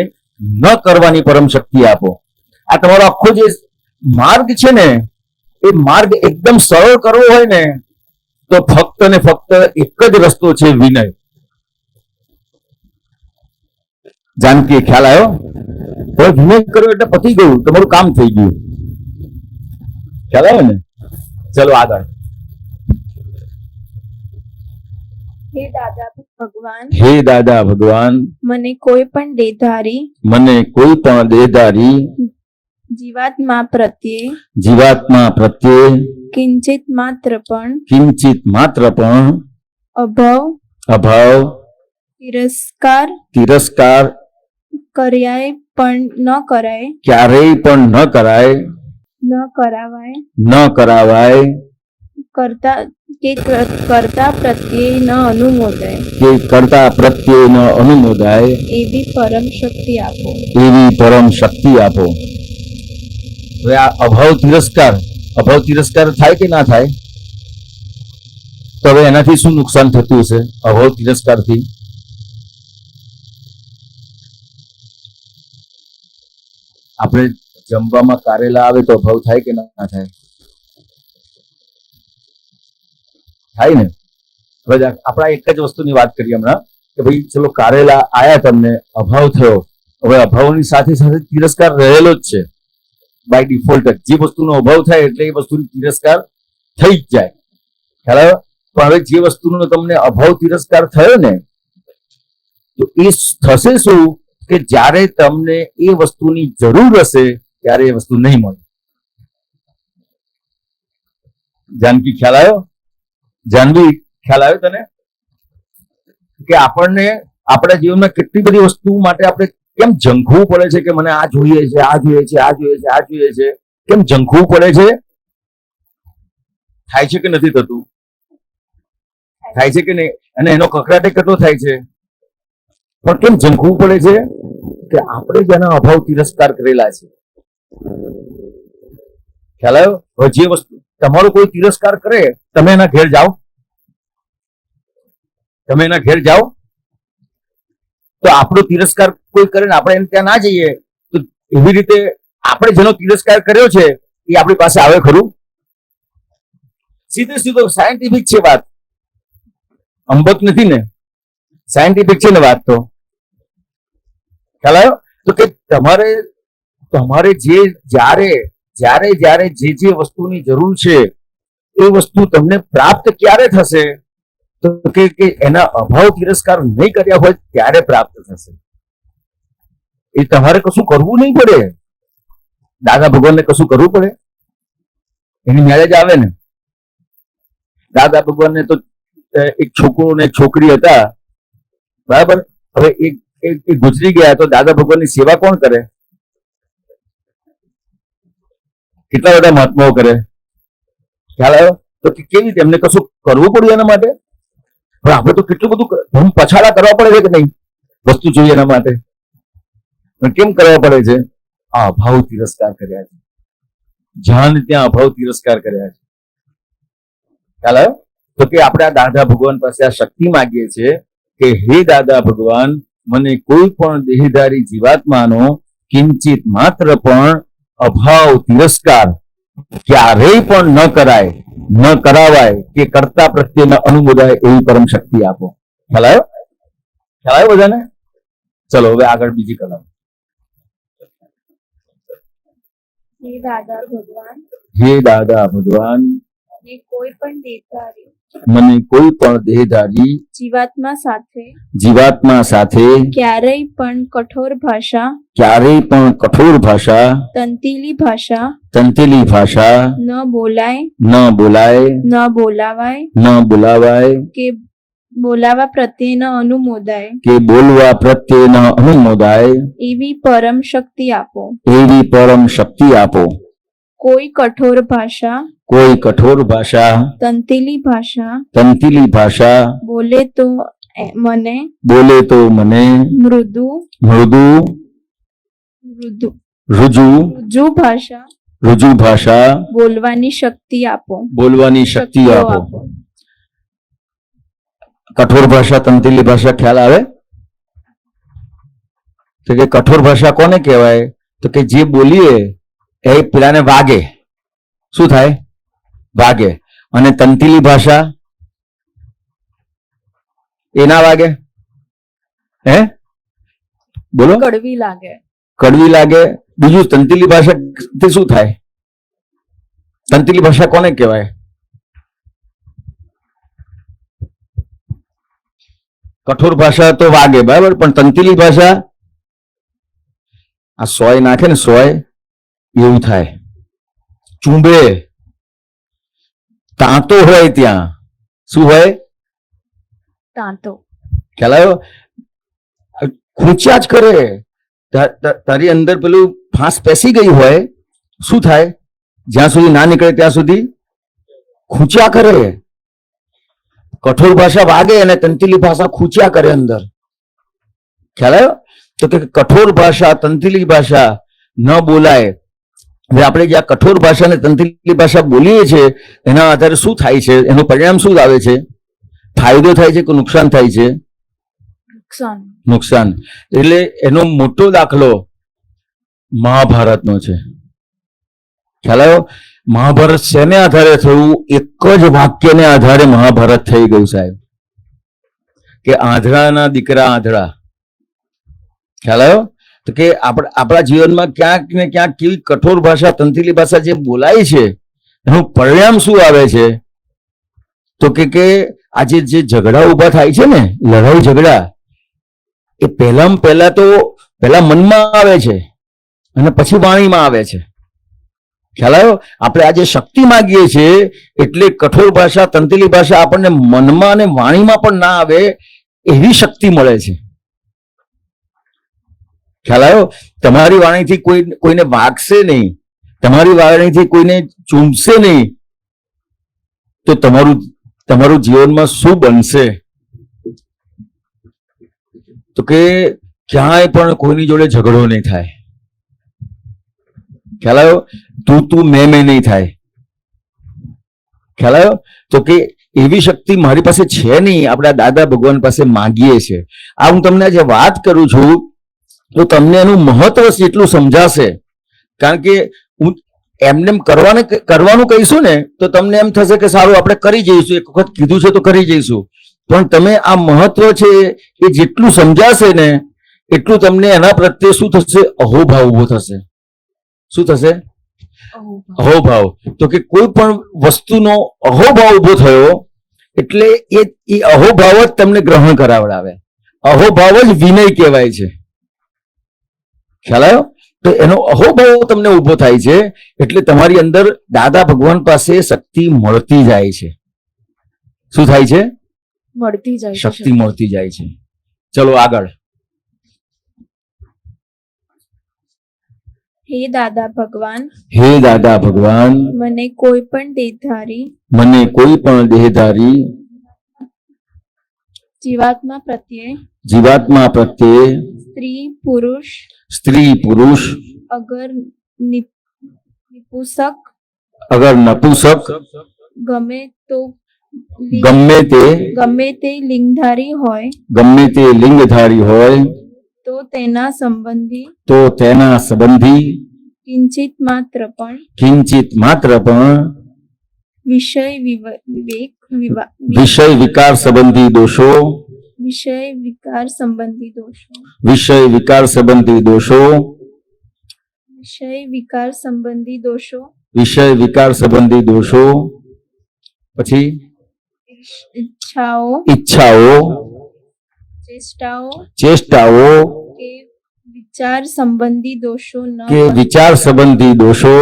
ન કરવાની પરમ શક્તિ આપો. આ તમારો આખો જે માર્ગ છે ને એ માર્ગ એકદમ સરળ કરવો હોય ને તો ફક્ત ને ફક્ત એક જ રસ્તો છે, વિનય. જાનકી ખ્યાલ આવ્યો? હવે વિનય કર્યો એટલે પતી ગયું, તમારું કામ થઈ ગયું. ખ્યાલ આવ્યો ને? ચલો આગળ. હે દાદા ભગવાન, હે દાદા ભગવાન મને કોઈ પણ દેહધારી, મને કોઈ પણ દેહધારી જીવાત્મા પ્રત્યે કિંચિત માત્ર પણ અભાવ તિરસ્કાર ક્યારેય પણ ન કરાવાય કરતા કરતા પ્રત્યે ન અનુમોદાય કે કરતા પ્રત્યે ન અનુમોદાય એવી પરમ શક્તિ આપો. એવી પરમ શક્તિ આપો. હવે આ અભાવ તિરસ્કાર થાય કે ના થાય? તો હવે એનાથી શું નુકસાન થતું હશે અભાવ તિરસ્કારથી? આપણે જમવામાં કારેલા આવે તો અભાવ થાય કે ના થાય? થાય ને. હવે આપણા એક જ વસ્તુની વાત કરીએ હમણાં કે ભાઈ ચલો કારેલા આયા, તમને અભાવ થયો. હવે અભાવની સાથે સાથે તિરસ્કાર રહેલો જ છે બાય ડિફોલ્ટ. જે વસ્તુનો અભાવ થાય એટલે એ વસ્તુનો તિરસ્કાર થઈ જ જાય. ખ્યાલ આવ્યો? પણ હવે જે વસ્તુનો તમને અભાવ તિરસ્કાર થયો ને, તો એ થશે શું કે જ્યારે તમને એ વસ્તુની જરૂર હશે ત્યારે એ વસ્તુ નહીં મળે. જાનકી ખ્યાલ આવ્યો? જાનવી ખ્યાલ આવ્યો તને? કે આપણને આપણા જીવનમાં કેટલી બધી વસ્તુ માટે આપણે કેમ ઝંખવું પડે છે કે મને આ જોઈએ છે, આ જોઈએ છે, આ જોઈએ છે, આ જોઈએ છે? કેમ ઝંખવું પડે છે? થાય છે કે નથી થતું? થાય છે કે નહીં? અને એનો કકડાટે કેટલો થાય છે? પણ કેમ ઝંખવું પડે છે? કે આપણે જેના અભાવ તિરસ્કાર કરેલા છે. ખ્યાલ આવ્યો? હવે જે વસ્તુ તમારો કોઈ તિરસ્કાર કરે, તમે એના ઘેર જાઓ, તમે એના ઘેર જાઓ તો આપણો તિરસ્કાર કોઈ કરે ને આપણે એને ત્યાં ના જઈએ, તો એવી રીતે આપણે જેનો તિરસ્કાર કર્યો છે એ આપણી પાસે આવે ખરું? સીધો સાયન્ટિફિક છે વાત, અંબક નથી ને, સાયન્ટિફિક છે ને વાત. તો ખ્યાલ આવ્યો? તો કે તમારે જ્યારે જે વસ્તુની જરૂર છે એ વસ્તુ તમને પ્રાપ્ત ક્યારે થશે? તો કે એના અભાવ તિરસ્કાર નહીં કર્યા હોય ત્યારે પ્રાપ્ત થશે. એ તમારે કશું કરવું નહીં પડે. દાદા ભગવાનને કશું કરવું પડે? એની મેરેજ આવે ને, દાદા ભગવાનને તો એક છોકરો ને એક છોકરી હતા, બરાબર? હવે એ ગુજરી ગયા તો દાદા ભગવાનની સેવા કોણ કરે? કેટલા બધા મહાત્માઓ કરે. ખ્યાલ આવ્યો? તો કેવી રીતે એમને કશું કરવું પડ્યું એના માટે? પણ આપણે તો કેટલું બધું ધૂમ પછાડા કરવા પડે છે કે નહીં વસ્તુ જોઈએ એના માટે? પણ કેમ કરવા પડે છે? આ અભાવ તિરસ્કાર કર્યા છે. જ્યાં ત્યાં અભાવ તિરસ્કાર કર્યા છે. ખ્યાલ આવ્યો? તો કે આપણે આ દાદા ભગવાન પાસે આ શક્તિ માંગીએ છીએ કે હે દાદા ભગવાન, મને કોઈ પણ દેહધારી જીવાત્માનો કિંચિત માત્ર પણ અભાવ તિરસ્કાર ક્યારેય પણ ન કરાય, ન કરાવાય કે કરતા પ્રત્યે ન અનુમોદાય એવી પરમ શક્તિ આપો. ખ્યાલ આવ્યો? ખ્યાલ આવ્યો બધાને? ચલો હવે આગળ બીજી કલમ. હે દાદા ભગવાન, હે દાદા ભગવાન, મને કોઈ પણ દેહધારી જીવાત્મા સાથે ક્યારેય પણ કઠોર ભાષા તંતીલી ભાષા ન બોલાવાય કે બોલાવા પ્રત્યે ન અનુમોદાય એવી પરમ શક્તિ આપો. કોઈ કઠોર ભાષા તંતીલી ભાષા બોલે તો મને રુજુ ભાષા બોલવાની શક્તિ આપો. કઠોર ભાષા, તંતીલી ભાષા ખ્યાલ આવે? તો કે કઠોર ભાષા કોને કહેવાય? તો કે જે બોલીએ એ પેલાને વાગે. શું થાય? વાગે. અને તંતીલી ભાષા એ ના વાગે? હે બોલો? કડવી લાગે. બીજું તંતીલી ભાષા થી શું થાય? તંતીલી ભાષા કોને કહેવાય? કઠોર ભાષા તો વાગે, બરાબર, પણ તંતીલી ભાષા આ સોય નાખે ને, સોય એવું થાય. ચૂંબે, તાંતો હોય ત્યાં. શું હોય? તાંતો. ખ્યાલ આવ્યો? ખૂંચ્યા જ કરે. તારી અંદર પેલું ફાંસ પેસી ગઈ હોય, શું થાય? જ્યાં સુધી ના નીકળે ત્યાં સુધી ખૂંચ્યા કરે. કઠોર ભાષા વાગે અને તંતિલી ભાષા ખૂંચ્યા કરે અંદર. ખ્યાલ આવ્યો? તો કે કઠોર ભાષા તંતિલી ભાષા ન બોલાય. હવે આપણે જે આ કઠોર ભાષા અને તંતિલી ભાષા બોલીએ છીએ એના આધારે શું થાય છે, એનું પરિણામ શું આવે છે? ફાયદો થાય છે કે નુકસાન થાય છે? નુકસાન. નુકસાન. એટલે એનો મોટો દાખલો મહાભારતનો છે. ખ્યાલ આવ્યો? મહાભારત શેને આધારે થયું? એક જ વાક્યને આધારે મહાભારત થઈ ગયું સાહેબ, કે આંધળાના દીકરા આંધળા. ખ્યાલ આવ્યો? તો કે આપણા જીવનમાં ક્યાંક ને ક્યાંક કેવી કઠોર ભાષા તંતિલી ભાષા જે બોલાય છે એનું પરિણામ શું આવે છે? તો કે આજે જે ઝઘડા ઉભા થાય છે ને, લડાઈ ઝઘડા, એ પહેલા મનમાં આવે છે અને પછી વાણીમાં આવે છે. ખ્યાલ આવ્યો? આપણે આજે શક્તિ માંગીએ છીએ એટલે કઠોર ભાષા તંતિલી ભાષા આપણને મનમાં અને વાણીમાં પણ ના આવે એવી શક્તિ મળે છે. ખ્યાલ આવ્યો? તમારી વાણીથી કોઈને વાગશે નહીં, તમારી વાણીથી કોઈને ચૂમશે નહીં, તો તમારું જીવનમાં શું બનશે? તો કે ક્યાંય પણ કોઈની જોડે ઝઘડો નહીં થાય. ખ્યાલ આવ્યો? તું મેં નહીં થાય. ખ્યાલ આવ્યો? તો કે એવી શક્તિ મારી પાસે છે નહીં, આપણા દાદા ભગવાન પાસે માંગીએ છીએ. આ હું તમને આજે વાત કરું છું તો તમને એનું મહત્વ એટલું સમજાશે. કારણ કે હું એમને કરવાનું કહીશું ને તો તમને એમ થશે કે સારું આપણે કરી જઈશું, એક વખત કીધું છે તો કરી જઈશું. પણ તમે આ મહત્વ છે એ જેટલું સમજાશે ને એટલું તમને એના પ્રત્યે શું થશે? અહોભાવ ઉભો થશે. શું થશે? અહોભાવ. તો કે કોઈ પણ વસ્તુનો અહોભાવ ઉભો થયો એટલે એ અહોભાવ જ તમને ગ્રહણ કરાવડાવે. અહોભાવ જ વિનય કહેવાય છે. ખ્યાલ આવ્યો? તો એનો અહોભાવ તમને ઉભો થાય છે એટલે તમારી અંદર દાદા ભગવાન પાસે શક્તિ મળતી જાય છે. શું થાય છે? મળતી જાય છે. શક્તિ મળતી જાય છે. ચલો આગળ. હે દાદા ભગવાન, હે દાદા ભગવાન, મને કોઈ પણ દેહધારી જીવાત્મા પ્રત્યે સ્ત્રી પુરુષ અગર નપુંસક ગમે તે લિંગધારી હોય તો તેના સંબંધી કિંચિત માત્ર પણ વિષય વિકાર સંબંધી દોષો પછી ઈચ્છાઓ ચેષ્ટાઓ કે વિચાર સંબંધી દોષો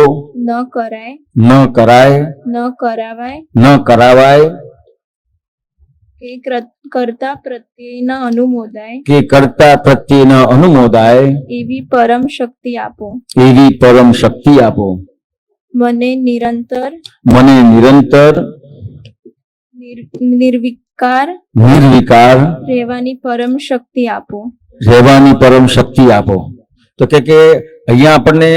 ન કરાવાય કે કર્તા પ્રત્યેના અનુમોદાય એવી પરમ શક્તિ આપો. મને નિરંતર નિર્વિકાર રહેવાની પરમ શક્તિ આપો. તો કે અહીંયા આપણને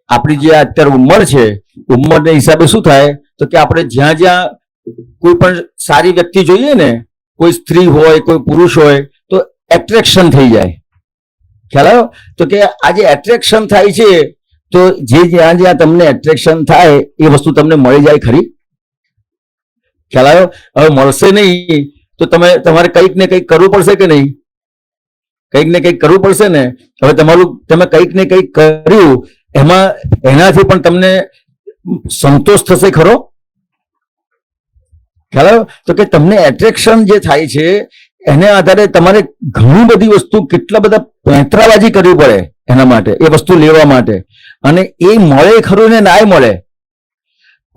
આપણી જે અત્યારે ઉંમર છે, ઉંમરના હિસાબે શું થાય તો કે આપણે જ્યાં કોઈ પણ સારી વ્યક્તિ જોઈએ ને, કોઈ સ્ત્રી હોય કોઈ પુરુષ હોય તો એટ્રેક્શન થઈ જાય. ખ્યાલ આવ્યો? તો કે આ જે એટ્રેક્શન થાય છે તો જ્યાં તમને એટ્રેક્શન થાય એ વસ્તુ તમને મળી જાય ખરી? ખ્યાલ આવ્યો? હવે મળશે નહીં તો તમારે કંઈક ને કંઈક કરવું પડશે કે નહીં? કંઈક ને કંઈક કરવું પડશે ને. હવે તમે કંઈક ને કંઈક કર્યું એનાથી પણ તમને સંતોષ થશે ખરો? ખ્યાલ આવ્યો? તો કે તમને એટ્રેક્શન જે થાય છે એને આધારે તમારે ઘણી બધી વસ્તુ, કેટલા બધા પેંતરાબાજી કરવી પડે એના માટે, એ વસ્તુ લેવા માટે. અને એ મળે ખરું ને ના મળે,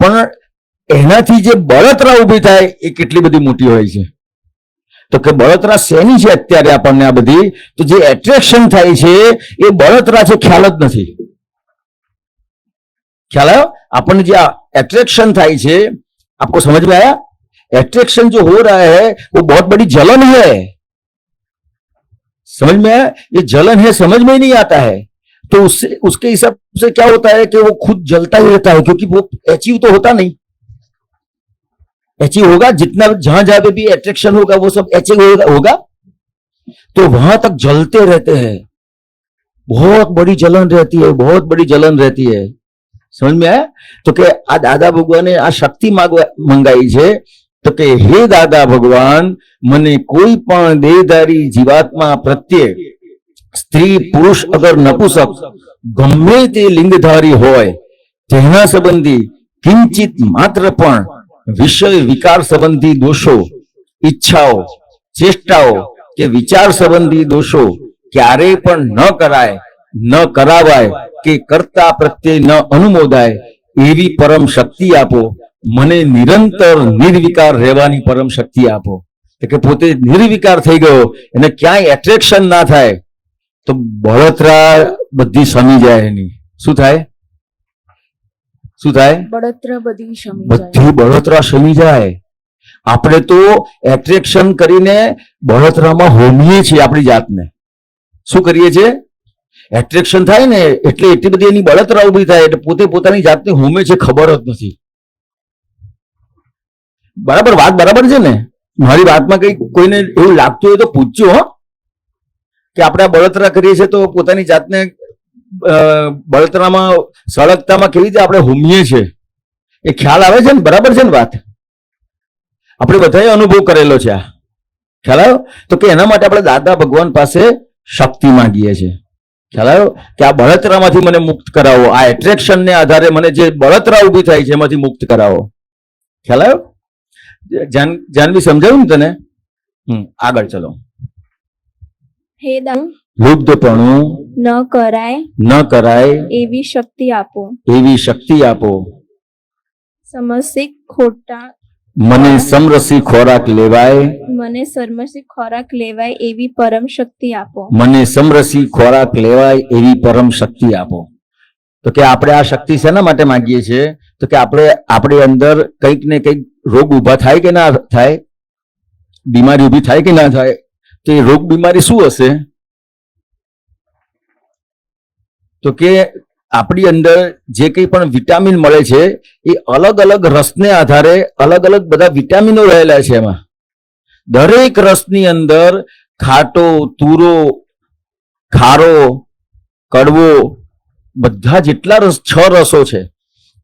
પણ એનાથી જે બળતરા ઊભી થાય એ કેટલી બધી મોટી હોય છે. તો કે બળતરા શેની છે અત્યારે આપણને આ બધી? તો જે એટ્રેક્શન થાય છે એ બળતરા છે, ખ્યાલ જ નથી. ખ્યાલ આવ્યો? આપણને જે એટ્રેક્શન થાય છે आपको समझ में आया? एट्रैक्शन जो हो रहा है वो बहुत बड़ी जलन है, समझ में आया? ये जलन है, समझ में ही नहीं आता है। तो उससे उसके हिसाब से क्या होता है कि वो खुद जलता ही रहता है, क्योंकि वो अचीव तो होता नहीं। अचीव होगा जितना, जहां जहां पे भी एट्रैक्शन होगा वो सब अचीव होगा, तो वहां तक जलते रहते हैं। बहुत बड़ी जलन रहती है, बहुत बड़ी जलन रहती है, समझ में आया? तो કે આ દાદા ભગવાને આ શક્તિ મંગાઈ છે, તો કે હે દાદા ભગવાન, મને કોઈ પણ દેહધારી જીવાત્મા પ્રત્યે, સ્ત્રી પુરુષ અગર નપુસક ગમે તે લિંગધારી હોય, તેના સંબંધી કિંચિત માત્ર પણ વિષય વિકાર સંબંધી દોષો, ઈચ્છાઓ, ચેષ્ટાઓ કે વિચાર સંબંધી દોષો ક્યારેય પણ ન કરાય, ન કરાવાય કે કરતા પ્રત્યે ન અનુમોદાય એવી પરમ શક્તિ આપો. મને નિરંતર નિર્વિકાર રહેવાની પરમ શક્તિ આપો. તો કે પોતે નિર્વિકાર થઈ ગયો, એને ક્યાંય એટ્રેક્શન ના થાય, તો બળતરા બધી શમી જાય એની. શું થાય? શું થાય? બળતરા બધી શમી જાય. બધી બળતરા શમી જાય. આપણે તો એટ્રેક્શન કરીને બળતરામાં હોમીએ છીએ આપણી જાતને. શું કરીએ છીએ? એટ્રેક્શન થાય ને એટલે એટલી બધી એની બળતરા ઉભી થાય એટલે પોતે પોતાની જાતને હોમે છે, ખબર જ નથી. બરાબર વાત બરાબર છે ને? મારી વાતમાં કઈ કોઈને એવું લાગતું હોય તો પૂછજો હો, કે આપણે બળતરા કરીએ છીએ તો પોતાની જાતને બળતરામાં, સળગતામાં કેવી રીતે આપણે હોમીએ છીએ, એ ખ્યાલ આવે છે ને? બરાબર છે ને વાત? આપણે બધાએ અનુભવ કરેલો છે આ. ખ્યાલ આવ્યો? તો કે એના માટે આપણે દાદા ભગવાન પાસે શક્તિ માંગીએ છીએ. ખ્યાલ આવ્યો? કે આ બળતરામાંથી મને મુક્ત કરાવો, આ એટ્રેક્શનને આધારે મને જે બળતરા ઊભી થાય છે એમાંથી મુક્ત કરાવો. ખ્યાલ આવ્યો? જાનવી સમજાયું ને તને? આગળ ચલો. હે દાદા, લુબ્ધપણું ન કરાય ન કરાય એવી શક્તિ આપો. એવી શક્તિ આપો. સમસિક ખોટા મને સમરસી ખોરાક લેવાય, મને સરમસી ખોરાક લેવાય એવી પરમ શક્તિ આપો. મને સમરસી ખોરાક લેવાય એવી પરમ શક્તિ આપો. તો કે આપણે આ શક્તિ શેના માટે માંગીએ છીએ? તો કે આપણે આપણી અંદર કંઈક ને કંઈક રોગ ઊભા થાય કે ના થાય, બીમારી ઊભી થાય કે ના થાય, તો એ રોગ બીમારી શું હશે? તો કે આપણી અંદર જે કંઈ પણ વિટામિન મળે છે એ અલગ અલગ રસને આધારે અલગ અલગ બધા વિટામિનો રહેલા છે. એમાં દરેક રસની અંદર ખાટો, તુરો, ખારો, કડવો, બધા જેટલા રસ, 6 રસો છે,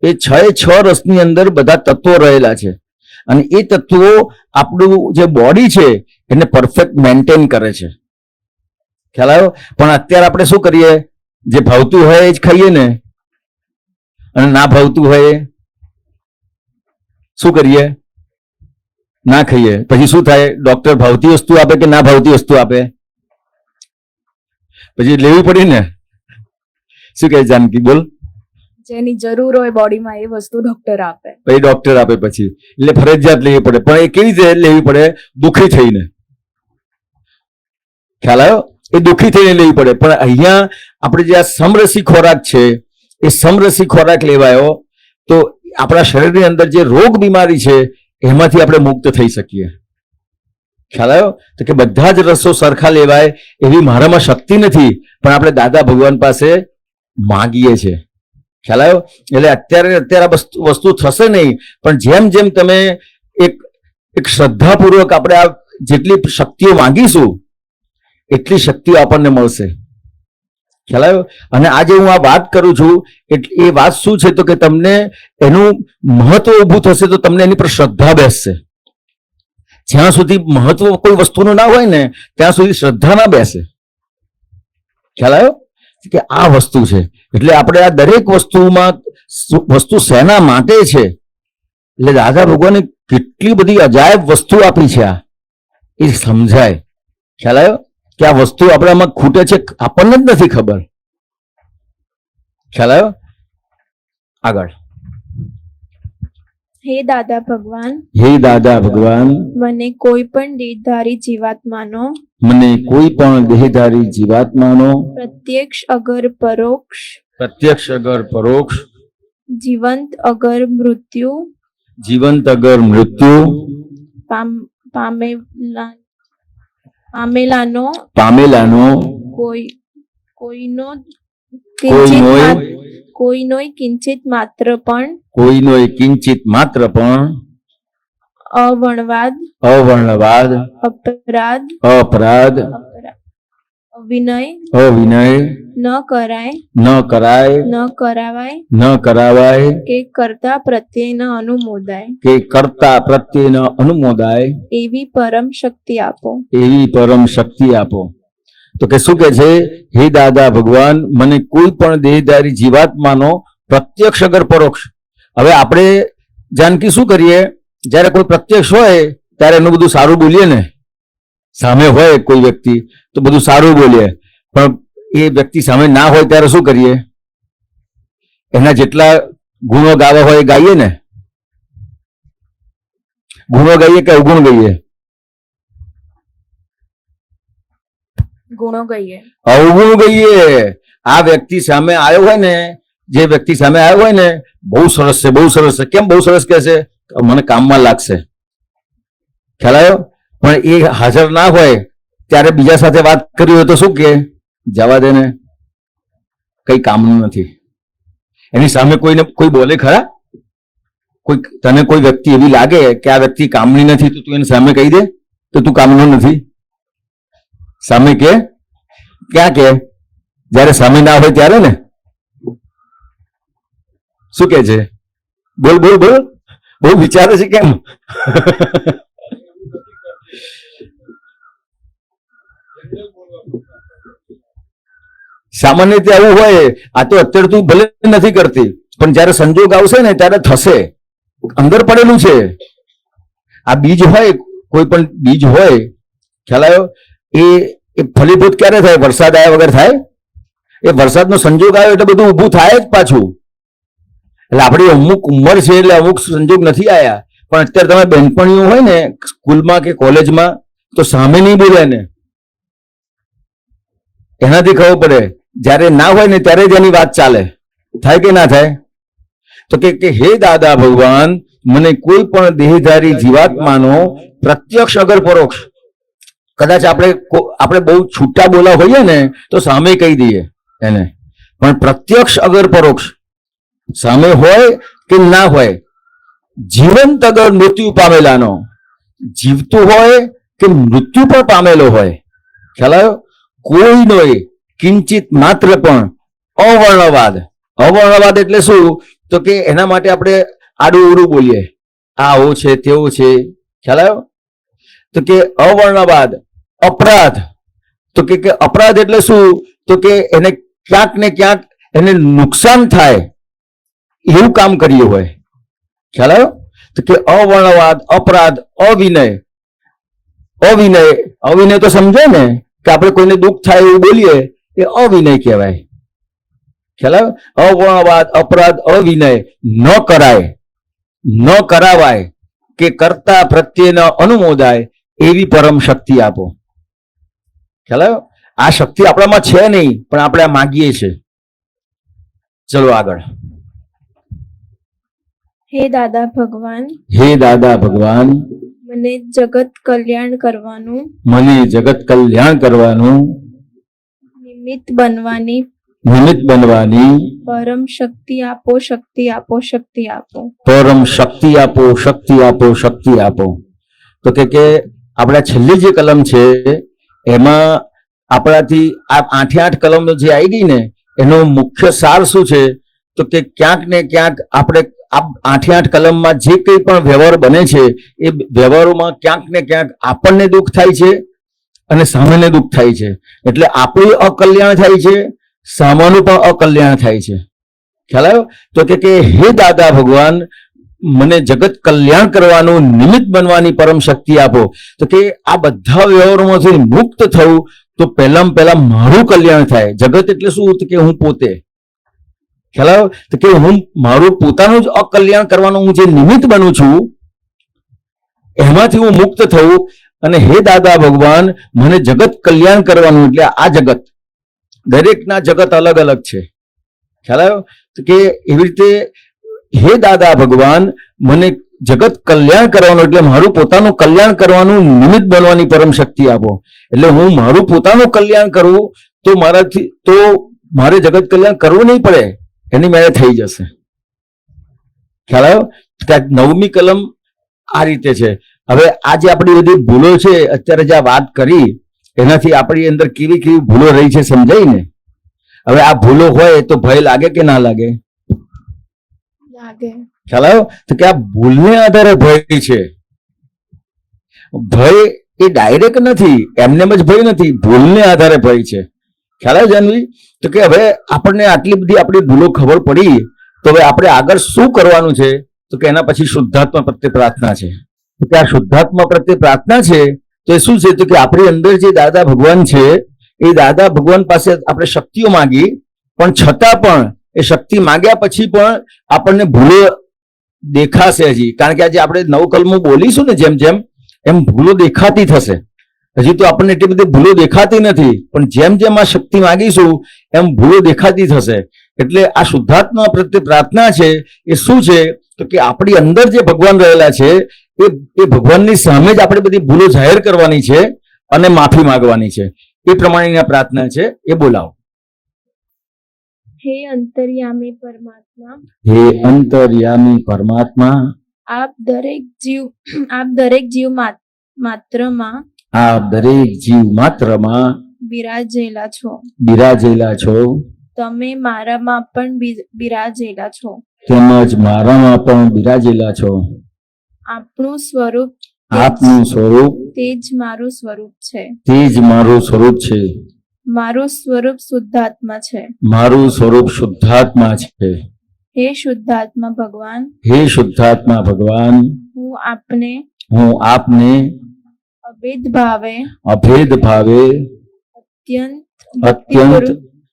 એ 6 રસની અંદર બધા તત્વો રહેલા છે. અને એ તત્વો આપણું જે બોડી છે એને પરફેક્ટ મેન્ટેન કરે છે. ખ્યાલ આવ્યો? પણ અત્યારે આપણે શું કરીએ? જે ભાવતું હોય એ જ ખાઈએ ને, અને ના ભાવતું હોય શું કરીએ? ના ખાઈએ. પછી શું થાય? ડોક્ટર ભાવતી વસ્તુ આપે કે ના ભાવતી વસ્તુ આપે? પછી લેવી પડી ને. શું કહે જાનકી? બોલ. જેની જરૂર હોય બોડીમાં એ વસ્તુ ડોક્ટર આપે. પછી ડોક્ટર આપે, પછી એટલે ફરજિયાત લેવી પડે. પણ એ કેવી રીતે લેવી પડે? દુઃખી થઈને. ખ્યાલ આવ્યો? એ દુઃખી થઈને લેવી પડે. પણ અહીંયા આપણે જે આ સમરસી ખોરાક છે એ સમરસી ખોરાક લેવાયો તો આપણા શરીરની અંદર જે રોગ બીમારી છે એમાંથી આપણે મુક્ત થઈ શકીએ. ખ્યાલ આવ્યો? તો કે બધા જ રસો સરખા લેવાય એવી મારામાં શક્તિ નથી, પણ આપણે દાદા ભગવાન પાસે માંગીએ છીએ. ખ્યાલ આવ્યો? એટલે અત્યારે આ વસ્તુ થશે નહીં, પણ જેમ જેમ તમે એક શ્રદ્ધાપૂર્વક આપણે આ જેટલી શક્તિઓ માંગીશું એટલી શક્તિઓ આપણને મળશે. ખ્યાલ આવ્યો? અને આજે હું આ વાત કરું છું એટલે એ વાત શું છે? તો કે તમને એનું મહત્વ ઊભું થશે તો તમને એની પર શ્રદ્ધા બેસશે. જ્યાં સુધી મહત્વ કોઈ વસ્તુનું ના હોય ને ત્યાં સુધી શ્રદ્ધા ના બેસે. ખ્યાલ આવ્યો? કે આ વસ્તુ છે એટલે આપણે આ દરેક વસ્તુમાં વસ્તુ શેના માટે છે, એટલે દાદા ભગવાને કેટલી બધી અજાયબ વસ્તુ આપી છે, આ એ સમજાય. ખ્યાલ આવ્યો? કે આ વસ્તુ આપણામાં ખૂટે છે આપણને જ નથી ખબર. ખ્યાલ આવ્યો? આગળ. હે દાદા ભગવાન, હે દાદા ભગવાન, મને કોઈ પણ દેહધારી જીવાત્માનો મને કોઈ પણ દેહધારી જીવાત્માનો પ્રત્યક્ષ અગર પરોક્ષ પ્રત્યક્ષ અગર પરોક્ષ જીવંત અગર મૃત્યુ જીવંત અગર મૃત્યુ પામેલાનો પામેલાનો કોઈનો કોઈનોય કોઈનોય કિંચિત માત્ર પણ કોઈનોય કિંચિત માત્ર પણ અવર્ણવાદ અવર્ણવાદ અપરાધ અપરાધ વિનય અવિનય ન કરાય ન કરાય ન કરાવાય ન કરાવાય કે કર્તા પ્રત્યે ન અનુમોદાય કે કર્તા પ્રત્યેનો અનુમોદાય એવી પરમ શક્તિ આપો. એવી પરમ શક્તિ આપો. તો કે શું કે છે, હે દાદા ભગવાન, મને કોઈ પણ દેહધારી જીવાત્માનો પ્રત્યક્ષ અગર પરોક્ષ. હવે આપણે જાનકી શું કરીએ, જ્યારે કોઈ પ્રત્યક્ષ હોય ત્યારે એનું બધું સારું બોલીએ ને, સામે હોય કોઈ વ્યક્તિ તો બધું સારું બોલીએ, પણ એ વ્યક્તિ સામે ના હોય ત્યારે શું કરીએ, એના જેટલા ગુણો ગાવા હોય એ ગાઈએ ને. ગુણો ગાઈએ કે અવગુણ ગાઈએ? ગુણો ગઈએ. અવગુણ ગઈએ. આ વ્યક્તિ સામે આવ્યો હોય ને, જે વ્યક્તિ સામે આવ્યો હોય ને, બહુ સરસ છે, બહુ સરસ છે. કેમ બહુ સરસ કહે છે? મને કામમાં લાગશે. ખ્યાલ આવ્યો? પણ એ હાજર ના હોય ત્યારે બીજા સાથે વાત કરી હોય તો શું કે, જવા દે ને, કઈ કામનું નથી. એની સામે કોઈ બોલે ખરા? કોઈ તને કોઈ વ્યક્તિ એવી લાગે કે આ વ્યક્તિ કામની નથી, તો તું એની સામે કહી દે કે તું કામનું નથી? સામે કે ક્યાં કે? જયારે સામે ના હોય ત્યારે ને. શું કે છે? બોલ બોલ બોલ. બહુ વિચારે છે કેમ? સામાન્ય રીતે આવું હોય. આ તો અત્યારે તું ભલે નથી કરતી, પણ જયારે સંજોગ આવશે ને ત્યારે થશે. અંદર પડેલું છે આ બીજ હોય, કોઈ પણ બીજ હોય, ખ્યાલ આવ્યો? એ ફલીભૂત ક્યારે થાય? વરસાદ આવ્યા વગર થાય? એ વરસાદનો સંજોગ આવ્યો એટલે બધું ઊભું થાય જ પાછું. એટલે આપણી અમુક ઉંમર છે એટલે અમુક સંજોગ નથી આવ્યા, પણ અત્યારે તમે બહેનપણીઓ હોય ને સ્કૂલમાં કે કોલેજમાં, તો સામે નહીં બોલે ને, એનાથી ખબર પડે. જ્યારે ના હોય ને ત્યારે જ એની વાત ચાલે. થાય કે ના થાય? તો કે હે દાદા ભગવાન, મને કોઈ પણ દેહધારી જીવાત્માનો પ્રત્યક્ષ અગર પરોક્ષ, કદાચ આપણે બહુ છૂટા બોલા હોઈએ ને તો સામે કહી દઈએ એને, પણ પ્રત્યક્ષ અગર પરોક્ષ, સામે હોય કે ના હોય, જીવંત અગર મૃત્યુ પામેલાનો, જીવતું હોય કે મૃત્યુ પણ પામેલો હોય, ખ્યાલ આવ્યો? કોઈનો કિંચિત માત્ર પણ અવર્ણવાદ. અવર્ણવાદ એટલે શું? તો કે એના માટે આપણે આડું ઉડું બોલીએ, આવો છે તેવો છે, ખ્યાલ આવ્યો? તો કે અવર્ણવાદ. અપરાધ. તો કે અપરાધ એટલે શું? તો કે એને ક્યાંક ને ક્યાંક એને નુકસાન થાય એવું કામ કર્યું હોય, ખ્યાલ આવ્યો? તો કે અવર્ણવાદ, અપરાધ, અવિનય. અવિનય, અવિનય તો સમજો ને કે આપણે કોઈને દુઃખ થાય એવું બોલીએ, એ અવિનય કહેવાય. ખ્યાલ આવ્યો? અવર્ણવાદ, અપરાધ, અવિનય. ન કરાય, ન કરાવાય કે કર્તા પ્રત્યેનો અનુમોદાય એવી પરમ શક્તિ આપો. ખ્યાલ આવ્યો? આ શક્તિ આપણામાં છે નહીં, પણ આપણે આ માગીએ છીએ. ચલો આગળ. હે દાદા ભગવાન, હે દાદા ભગવાન, મને જગત કલ્યાણ કરવાનું, મને જગત કલ્યાણ કરવાનું, નિમિત્ત બનવાની નિમિત્ત બનવાની પરમ શક્તિ આપો, શક્તિ આપો, શક્તિ આપો. પરમ શક્તિ આપો, શક્તિ આપો, શક્તિ આપો. તો કે આપણા છેલ્લી જે કલમ છે એમાં આપણાથી આ 8 કલમ જે આવી ગઈ ને, એનો મુખ્ય સાર શું છે? તો કે ક્યાંક ને ક્યાંક આપણે આ 8 કલમમાં જે કંઈ પણ વ્યવહાર બને છે એ વ્યવહારોમાં ક્યાંક ને ક્યાંક આપણને દુઃખ થાય છે અને સામેને દુઃખ થાય છે. એટલે આપણું અકલ્યાણ થાય છે, સામાનું પણ અકલ્યાણ થાય છે. ખ્યાલ આવ્યો? તો કે હે દાદા ભગવાન, મને જગત કલ્યાણ કરવાનું, નિમિત્ત બનવાની પરમ શક્તિ આપો. તો કે આ બધા વ્યવહારોમાંથી મુક્ત થવું તો પહેલામાં પહેલા મારું કલ્યાણ થાય. જગત એટલે શું? તો કે હું પોતે. ખ્યાલ આવ્યો? તો કે હું મારું પોતાનું જ અકલ્યાણ કરવાનું હું જે નિમિત્ત બનું છું, એમાંથી હું મુક્ત થવું. અને હે દાદા ભગવાન, મને જગત કલ્યાણ કરવાનું, એટલે આ જગત, દરેકના જગત અલગ અલગ છે. ખ્યાલ આવ્યો? તો કે એવી રીતે હે દાદા ભગવાન, મને જગત કલ્યાણ કરવાનું એટલે મારું પોતાનું કલ્યાણ કરવાનું નિમિત્ત બનવાની પરમ શક્તિ આપો. એટલે હું મારું પોતાનું કલ્યાણ કરું તો મારે જગત કલ્યાણ કરવું નહીં પડે, એની મેળે થઈ જશે. ખ્યાલ આવ્યો? કે આ 9મી કલમ આ રીતે છે. હવે આ જે આપણી બધી ભૂલો છે અત્યારે જે આ વાત કરી એનાથી આપણી અંદર કેવી કેવી ભૂલો રહી છે સમજાય ને. હવે આ ભૂલો હોય તો ભય લાગે કે ના લાગે? લાગે. ખ્યાલ આવ્યો? તો કે આ ભૂલને આધારે ભય છે. ભય એ ડાયરેક્ટ નથી, એમનેમ જ ભય નથી, ભૂલને આધારે ભય છે. ખ્યાલ આવ્યો જાનવી? તો કે હવે આપણને આટલી બધી આપણી ભૂલો ખબર પડી તો હવે આપણે આગળ શું કરવાનું છે? તો કે એના પછી શુદ્ધાત્મા પ્રત્યે પ્રાર્થના છે. તો કે આ શુદ્ધાત્મા પ્રત્યે પ્રાર્થના છે તો એ શું છે? તો કે આપણી અંદર જે દાદા ભગવાન છે એ દાદા ભગવાન પાસે આપણે શક્તિઓ માંગી, પણ છતાં પણ એ શક્તિ માંગ્યા પછી પણ આપણને ભૂલો દેખાશે હજી. કારણ કે આજે આપણે 9 કલમો બોલીશું ને જેમ જેમ એમ ભૂલો દેખાતી થશે. હજી તો આપણને એટલી બધી ભૂલો દેખાતી નથી, પણ જેમ જેમ આ શક્તિ માંગીશું એમ ભૂલો દેખાતી થશે. એટલે આ શુદ્ધાત્મા પ્રત્યે પ્રાર્થના છે એ શું છે? તો કે આપણી અંદર જે ભગવાન રહેલા છે એ ભગવાનની સામે જ આપણે બધી ભૂલો જાહેર કરવાની છે અને માફી માંગવાની છે. એ પ્રમાણેની આ પ્રાર્થના છે, એ બોલાવો. હે અંતર્યામી પરમાત્મા, હે અંતર્યામી પરમાત્મા, આપ દરેક જીવ માત્રમાં આપ દરેક જીવ માત્રમાં બિરાજેલા છો. બિરાજેલા છો. તમે મારામાં પણ બિરાજેલા છો. તેમજ મારામાં પણ બિરાજેલા છો. આપનું સ્વરૂપ આપનું સ્વરૂપ તે જ મારું સ્વરૂપ છે. તે જ મારું સ્વરૂપ છે. મારું સ્વરૂપ શુદ્ધાત્મા છે. મારું સ્વરૂપ શુદ્ધાત્મા છે. હે શુદ્ધાત્મા ભગવાન, હે શુદ્ધાત્મા ભગવાન, હું આપને આપને અભેદ ભાવે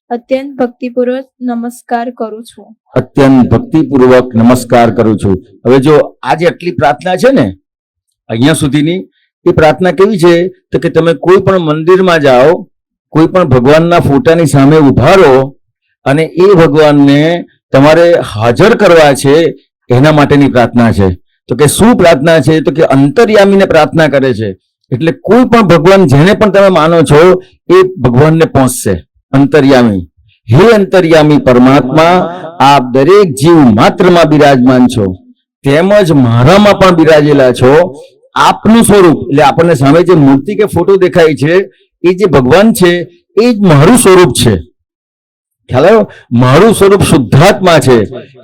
અત્યંત ભક્તિપૂર્વક નમસ્કાર કરું છું. અત્યંત ભક્તિપૂર્વક નમસ્કાર કરું છું. હવે જો આજે આટલી પ્રાર્થના છે ને અહીંયા સુધીની, એ પ્રાર્થના કેવી છે? તો કે તમે કોઈ પણ મંદિરમાં જાઓ, કોઈ પણ ભગવાનના ફોટાની સામે ઉભા રહો અને એ ભગવાનને તમારે હાજર કરવા છે, એના માટેની પ્રાર્થના છે. તો કે શું પ્રાર્થના છે? તો કે અંતર્યામીને પ્રાર્થના કરે છે. એટલે કોઈ પણ ભગવાન જેને પણ તમે માનો છો એ ભગવાનને પહોંચશે. અંતર્યામી, હે અંતર્યામી પરમાત્મા, આપ દરેક જીવ માત્રમાં બિરાજમાન છો, તેમજ મારામાં પણ બિરાજેલા છો. આપનું સ્વરૂપ એટલે આપણને સામે જે મૂર્તિ કે ફોટો દેખાય છે એ જે ભગવાન છે એ જ મારું સ્વરૂપ છે. ખ્યાલ આવ્યો? મારું સ્વરૂપ શુદ્ધાત્મા છે.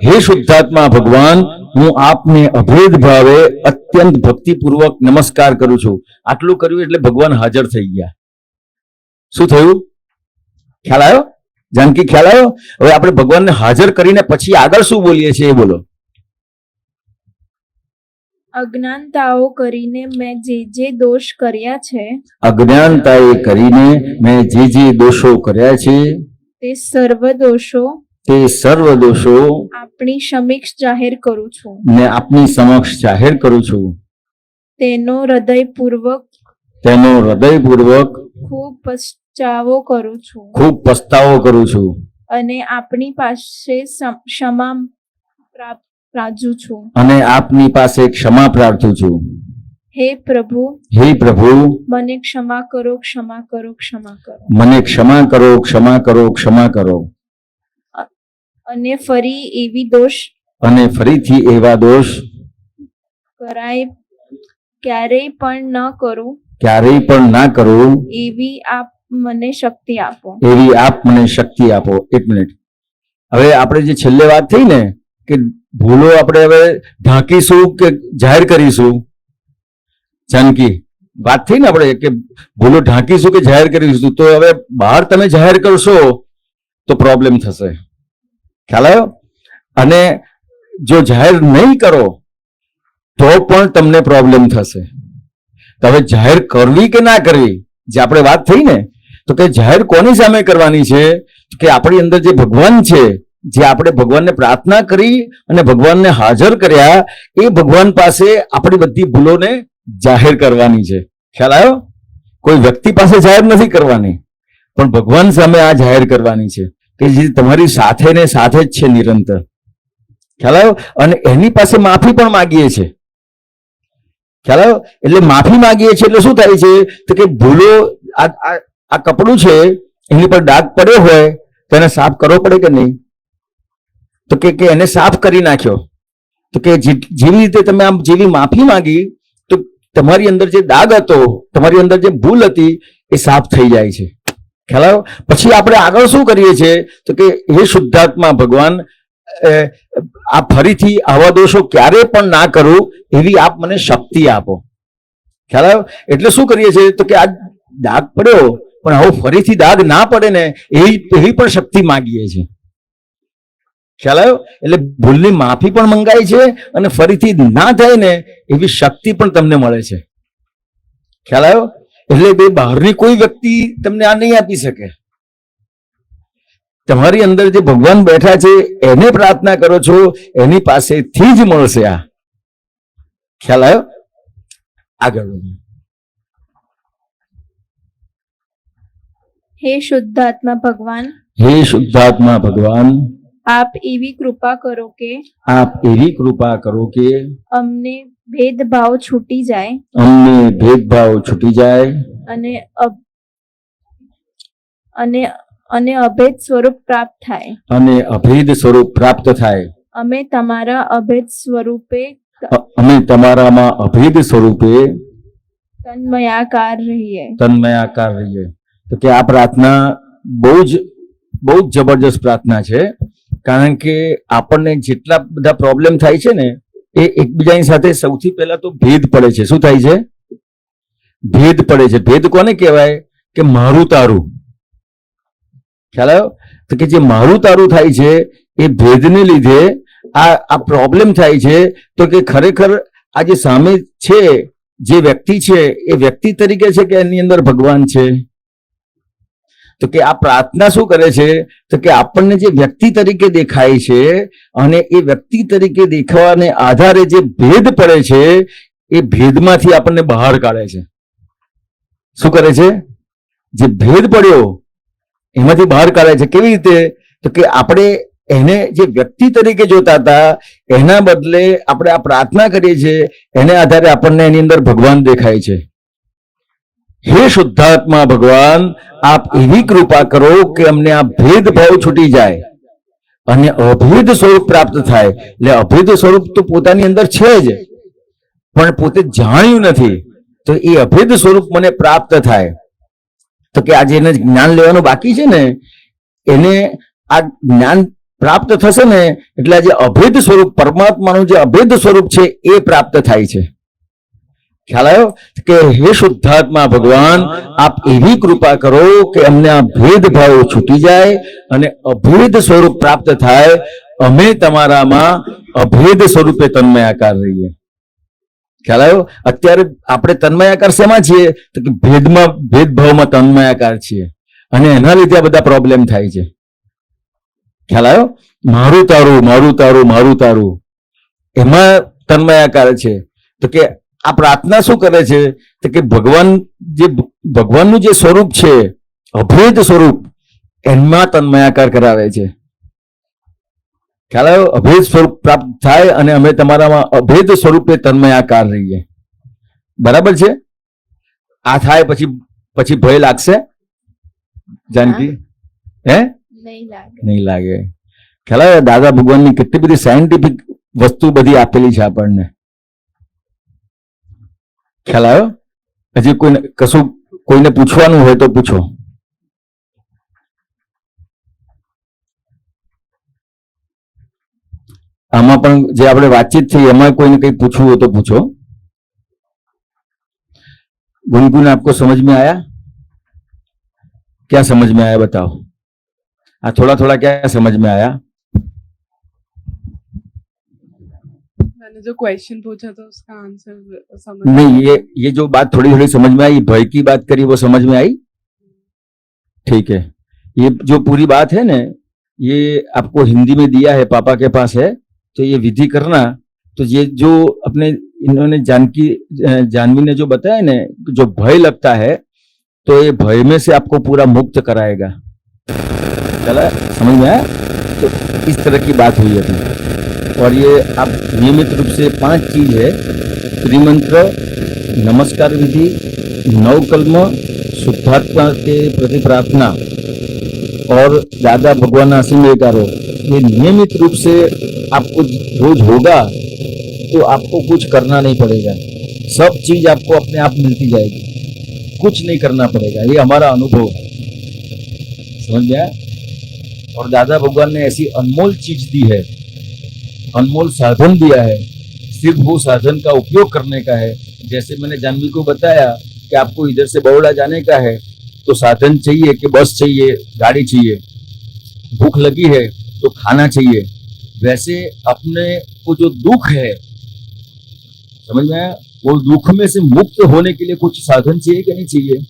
હે શુદ્ધાત્મા ભગવાન, હું આપને અભેદ ભાવે અત્યંત ભક્તિપૂર્વક નમસ્કાર કરું છું. આટલું કર્યું એટલે ભગવાન હાજર થઈ ગયા. શું થયું? ખ્યાલ આવ્યો જાનકી? ખ્યાલ આવ્યો? હવે આપણે ભગવાનને હાજર કરીને પછી આગળ શું બોલીએ છીએ એ બોલો. અજ્ઞાનતાઓ કરીને મેં જે દોષ કર્યા છે, અજ્ઞાનતાએ કરીને મેં જે દોષો કર્યા છે તે સર્વ દોષો આપણી સમક્ષ જાહેર કરું છું. ને આપની સમક્ષ જાહેર કરું છું. તેનો હૃદયપૂર્વક ખૂબ પસ્તાવો કરું છું. અને આપની પાસે ક્ષમા પ્રાર્થું છું. ક્ષમા પ્રાર્થું છું. હે પ્રભુ, મને ક્ષમા કરો. મને ક્ષમા કરો, ક્ષમા કરો, ક્ષમા કરો. અને ફરીથી એવા દોષ ક્યારેય પણ ના કરું. એવી આપ મને શક્તિ આપો. એક મિનિટ. હવે આપણે જે છેલ્લે વાત થઈ ને કે ભૂલો આપણે હવે ઢાંકીશું કે જાહેર કરીશું, જાનકી વાત થઈ ને આપણે કે ભૂલો ઢાંકીશું કે જાહેર કરીશું, તો હવે બહાર તમે જાહેર કરશો તો પ્રોબ્લેમ થશે. ખ્યાલ આવ્યો? અને જો જાહેર નહીં કરો તો પણ તમને પ્રોબ્લેમ થશે. તો હવે જાહેર કરવી કે ના કરવી, જે આપણે વાત થઈ ને, તો કે જાહેર કોની સામે કરવાની છે? કે આપણી અંદર જે ભગવાન છે, જે આપણે ભગવાનને પ્રાર્થના કરી અને ભગવાનને હાજર કર્યા, એ ભગવાન પાસે આપણી બધી ભૂલોને જાહેર કરવાની છે. ખ્યાલ આવ્યો? કોઈ વ્યક્તિ પાસે જાહેર નથી કરવાની, પણ ભગવાન સામે આ જાહેર કરવાની છે કે જે તમારી સાથે ને સાથે જ છે નિરંતર. ખ્યાલ આવ્યો? અને એની પાસે માફી પણ માંગીએ છીએ. ખ્યાલ આવ્યો? એટલે માફી માંગીએ છીએ એટલે શું થાય છે તો કે ભૂલો, આ કપડું છે એની પર ડાઘ પડ્યો હોય તો એને સાફ કરવો પડે કે નહીં? તો કે એને સાફ કરી નાખ્યો. તો કે જેવી રીતે તમે આમ જેવી માફી માંગી તો તમારી અંદર જે દાગ હતો, તમારી અંદર જે ભૂલ હતી એ સાફ થઈ જાય છે. ખ્યાલ આવ્યો? પછી આપણે આગળ શું કરીએ છીએ તો કે હે શુદ્ધાત્મા ભગવાન, આ ફરીથી આવા દોષો ક્યારે પણ ના કરું એવી આપ મને શક્તિ આપો. ખ્યાલ આવ્યો? એટલે શું કરીએ છીએ તો કે આ દાગ પડ્યો પણ હવે ફરીથી દાગ ના પડે ને એવી પણ શક્તિ માંગીએ છીએ. ખ્યાલ આવ્યો? એટલે ભૂલની માફી પણ મંગાય છે અને ફરીથી ના થાય ને એવી શક્તિ પણ તમને મળે છે. ખ્યાલ આવ્યો? એટલે બે બહારની કોઈ વ્યક્તિ તમને આ નહીં આપી શકે. તમારી અંદર જે ભગવાન બેઠા છે એને પ્રાર્થના કરો છો એની પાસેથી જ મળશે આ. ખ્યાલ આવ્યો? આગળ હે શુદ્ધાત્મા ભગવાન, હે શુદ્ધાત્મા ભગવાન, આપ એવી કૃપા કરો કે આપ એવી કૃપા કરો કે અમને ભેદભાવ છૂટી જાય અમને ભેદભાવ છૂટી જાય અને અભેદ સ્વરૂપ પ્રાપ્ત થાય. અને અભેદ સ્વરૂપ પ્રાપ્ત થાય. અમે તમારા અભેદ સ્વરૂપે અમે તમારામાં અભેદ સ્વરૂપે તન્મયાકાર રહીએ. તન્મયાકાર રહીએ. તો કે આ પ્રાર્થના બહુ જ જબરજસ્ત પ્રાર્થના છે. કારણ કે આપણને જેટલા બધા પ્રોબ્લેમ થાય છે ને એ એકબીજાની સાથે સૌથી પહેલા તો ભેદ પડે છે. શું થાય છે? ભેદ પડે છે. ભેદ કોને કહેવાય? કે મારું તારું. ખ્યાલ આવ્યો? તો કે જે મારું તારું થાય છે એ ભેદને લીધે આ પ્રોબ્લેમ થાય છે. તો કે ખરેખર આ જે સામે છે જે વ્યક્તિ છે એ વ્યક્તિ તરીકે છે કે એની અંદર ભગવાન છે? તો કે આ પ્રાર્થના શું કરે છે તો કે આપણને જે વ્યક્તિ તરીકે દેખાય છે અને એ વ્યક્તિ તરીકે દેખાવાને આધારે જે ભેદ પડે છે એ ભેદમાંથી આપણને બહાર કાઢે છે. શું કરે છે? જે ભેદ પડ્યો એમાંથી બહાર કાઢે છે. કેવી રીતે? તો કે આપણે એને જે વ્યક્તિ તરીકે જોતા હતા એના બદલે આપણે આ પ્રાર્થના કરીએ છીએ એને આધારે આપણને એની અંદર ભગવાન દેખાય છે. હે શુદ્ધાત્મા ભગવાન, આપ એવી કૃપા કરો કે અમને આ ભેદભાવ છૂટી જાય અને અભેદ સ્વરૂપ પ્રાપ્ત થાય. એટલે અભેદ સ્વરૂપ તો પોતાની અંદર છે જ પણ પોતે જાણ્યું નથી. તો એ અભેદ સ્વરૂપ મને પ્રાપ્ત થાય. તો કે આજે એને જ્ઞાન લેવાનું બાકી છે ને એને આ જ્ઞાન પ્રાપ્ત થશે ને એટલે આ જે અભેદ સ્વરૂપ પરમાત્માનું જે અભેદ સ્વરૂપ છે એ પ્રાપ્ત થાય છે. ખ્યાલ આવ્યો? કે હે શુદ્ધાત્મા ભગવાન, આપ એવી કૃપા કરો કે અમને આ ભેદભાવ છૂટી જાય અને અભેદ સ્વરૂપ પ્રાપ્ત થાય. અમે તમારામાં અભેદ સ્વરૂપે તન્મયાકાર રહીએ. ખ્યાલ આવ્યો? અત્યારે આપણે તન્મયાકાર શેમાં છીએ તો કે ભેદભાવમાં તન્મયાકાર છીએ અને એના લીધે આ બધા પ્રોબ્લેમ થાય છે. ખ્યાલ આવ્યો? મારું તારું મારું તારું મારું તારું એમાં તન્મયાકાર છે. તો કે આ પ્રાર્થના શું કરે છે તો કે ભગવાનનું જે સ્વરૂપ છે અભેદ સ્વરૂપ એમાં તન્મયાકાર કરાવે છે. ખ્યાલ આવ્યો? અભેદ સ્વરૂપ પ્રાપ્ત થાય અને અમે તમારામાં અભેદ સ્વરૂપે તન્મયાકાર રહીએ. બરાબર છે? આ થાય પછી ભય લાગશે જાનકી? હે? નહીં લાગે. ખ્યાલ આવ્યો? દાદા ભગવાનની કેટલી બધી સાયન્ટિફિક વસ્તુ બધી આપેલી છે આપણને. ખ્યાલ આવ્યો? હજી કોઈને પૂછવાનું હોય તો પૂછો. આમાં પણ જે આપણે વાતચીત થઈ એમાં કોઈને કંઈ પૂછવું હોય તો પૂછો. गुनगुन आपको समझ में आया? क्या समझ में आया बताओ? हाँ, थोड़ा थोड़ा क्या समझ में आया? मैंने जो क्वेश्चन पूछा था उसका आंसर समझ नहीं, ये जो बात थोड़ी थोड़ी समझ में आई, भय की बात करी वो समझ में आई? ठीक है, ये जो पूरी बात है ना, ये आपको हिंदी में दिया है, पापा के पास है, तो ये विधि करना। तो ये जो अपने इन्होंने जानवी ने जो बताया ना, जो भय लगता है, तो ये भय में से आपको पूरा मुक्त कराएगा। चला समझ में आया? तो इस तरह की बात हुई अभी। और ये आप नियमित रूप से 5 चीज है, त्रिमंत्र, नमस्कार विधि, नवकल्म, शुद्धात्मा के प्रति प्रार्थना और दादा भगवान असीम जयकारो, ये नियमित रूप से आपको रोज होगा तो आपको कुछ करना नहीं पड़ेगा, सब चीज आपको अपने आप मिलती जाएगी, कुछ नहीं करना पड़ेगा। ये हमारा अनुभव है, समझ गया। और दादा भगवान ने ऐसी अनमोल चीज दी है, अनमोल साधन दिया है, सिर्फ वो साधन का उपयोग करने का है। जैसे मैंने जानवी को बताया कि आपको इधर से बड़ौदा जाने का है तो साधन चाहिए कि बस चाहिए, गाड़ी चाहिए, भूख लगी है तो खाना चाहिए, वैसे अपने को जो दुख है, समझ में आया, वो दुख में से मुक्त होने के लिए कुछ साधन चाहिए कि नहीं चाहिए।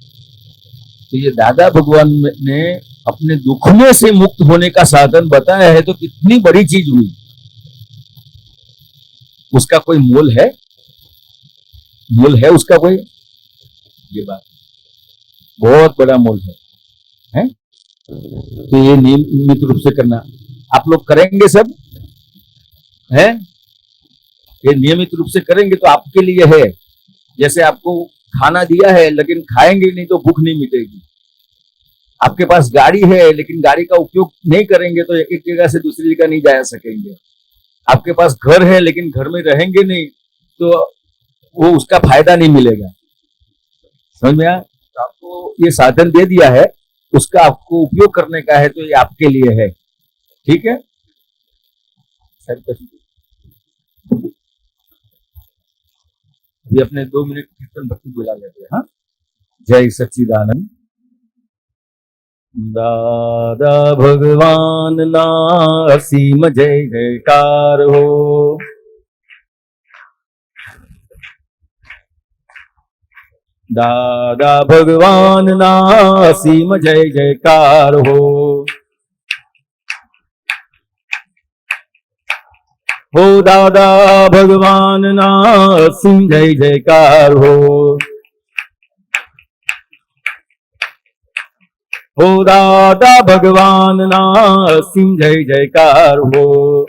तो ये दादा भगवान ने अपने दुख में से मुक्त होने का साधन बताया है, तो कितनी बड़ी चीज हुई, उसका कोई मोल है? मोल है उसका कोई? ये बात बहुत बड़ा मोल है? तो ये नियमित रूप से करना आप लोग करेंगे सब है, ये नियमित रूप से करेंगे तो आपके लिए है। जैसे आपको खाना दिया है लेकिन खाएंगे नहीं तो भूख नहीं मिटेगी, आपके पास गाड़ी है लेकिन गाड़ी का उपयोग नहीं करेंगे तो एक जगह से दूसरी जगह नहीं जा सकेंगे, आपके पास घर है लेकिन घर में रहेंगे नहीं तो वो उसका फायदा नहीं मिलेगा, समझ में आया। तो आपको ये साधन दे दिया है, उसका आपको उपयोग करने का है, तो ये आपके लिए है, ठीक है। ये अपने 2 मिनट कीर्तन भक्ति बुला लेते हैं। हाँ, जय सच्चिदानंद। दादा भगवान ना असीम जय जयकार हो, दादा भगवान ना असीम जय जयकार हो, दादा भगवान ना असीम जय जयकार हो, दादा भगवान ना असीम जय जयकार हो,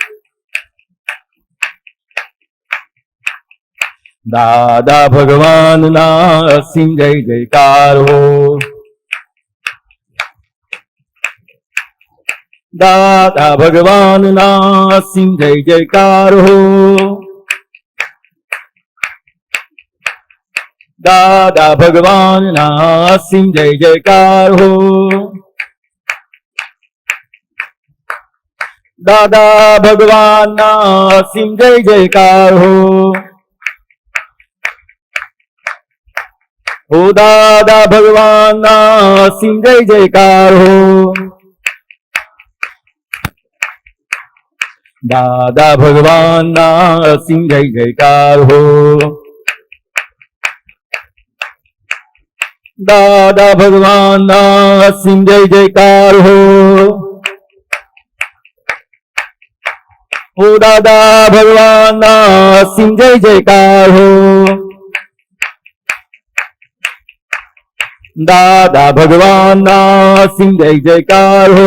दादा भगवान ना असीम जय जयकार हो, दादा भगवान ना असीम जय जयकार हो, दादा भगवान ना असीम जय जयकार हो, दादा भगवान ना असीम जय जयकार हो, दादा भगवान ना असीम जय जयकार हो, दादा भगवान ना असीम जय जयकार हो, दादा भगवान ना असीम जय जयकार हो, दादा भगवान ना असीम जय जयकार हो, दादा भगवान ना असीम जय जयकार हो,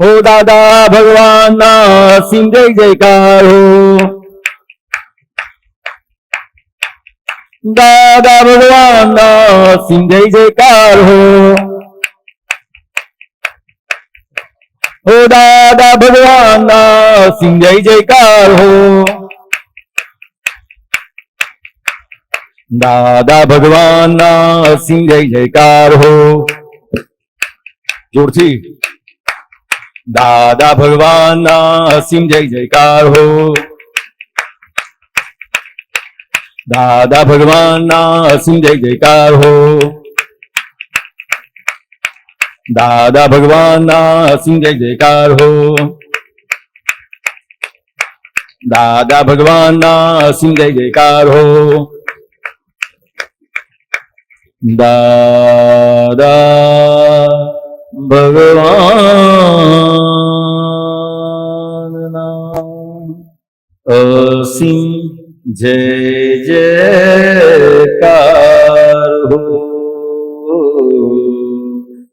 दादा भगवान ना असीम जय जयकार हो, दादा भगवान ना असीम जय जयकार हो, दादा भगवान ना असीम जय जयकार हो, दादा भगवान ना असीम जय जयकार हो, जोरथी, दादा भगवान ना असीम जय जयकार हो, दादा भगवान ना असीम जय जयकार हो, दादा भगवान ना असीम जय जयकार हो, दादा भगवान ना असीम जय जयकार हो, दादा भगवान ना असीम जय जयकार हो,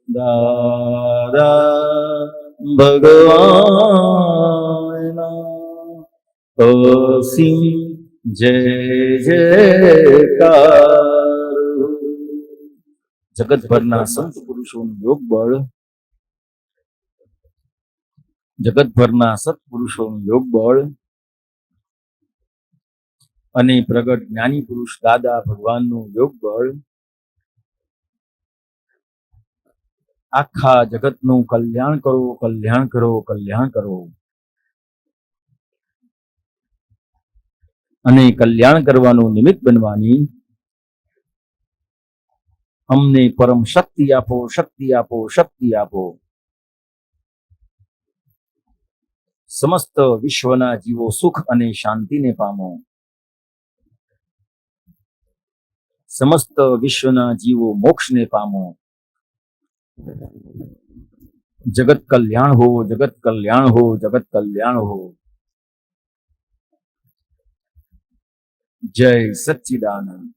दादा भगवान ना असीम जय जयकार। જગતભરના સંત પુરુષોનું યોગ બળ, જગતભરના સત્પુરુષોનું યોગ બળ અને પ્રગટ જ્ઞાની પુરુષ દાદા ભગવાનનું યોગ બળ આખા જગતનું કલ્યાણ કરો, કલ્યાણ કરો, કલ્યાણ કરો. અને કલ્યાણ કરવાનું નિમિત્ત બનવાની અમને પરમ શક્તિ આપો, શક્તિ આપો, શક્તિ આપો. સમસ્ત વિશ્વના જીવો સુખ અને શાંતિને પામો. સમસ્ત વિશ્વના જીવો મોક્ષને પામો. જગત કલ્યાણ હો, જગત કલ્યાણ હો, જગત કલ્યાણ હો. જય સચ્ચિદાનંદ.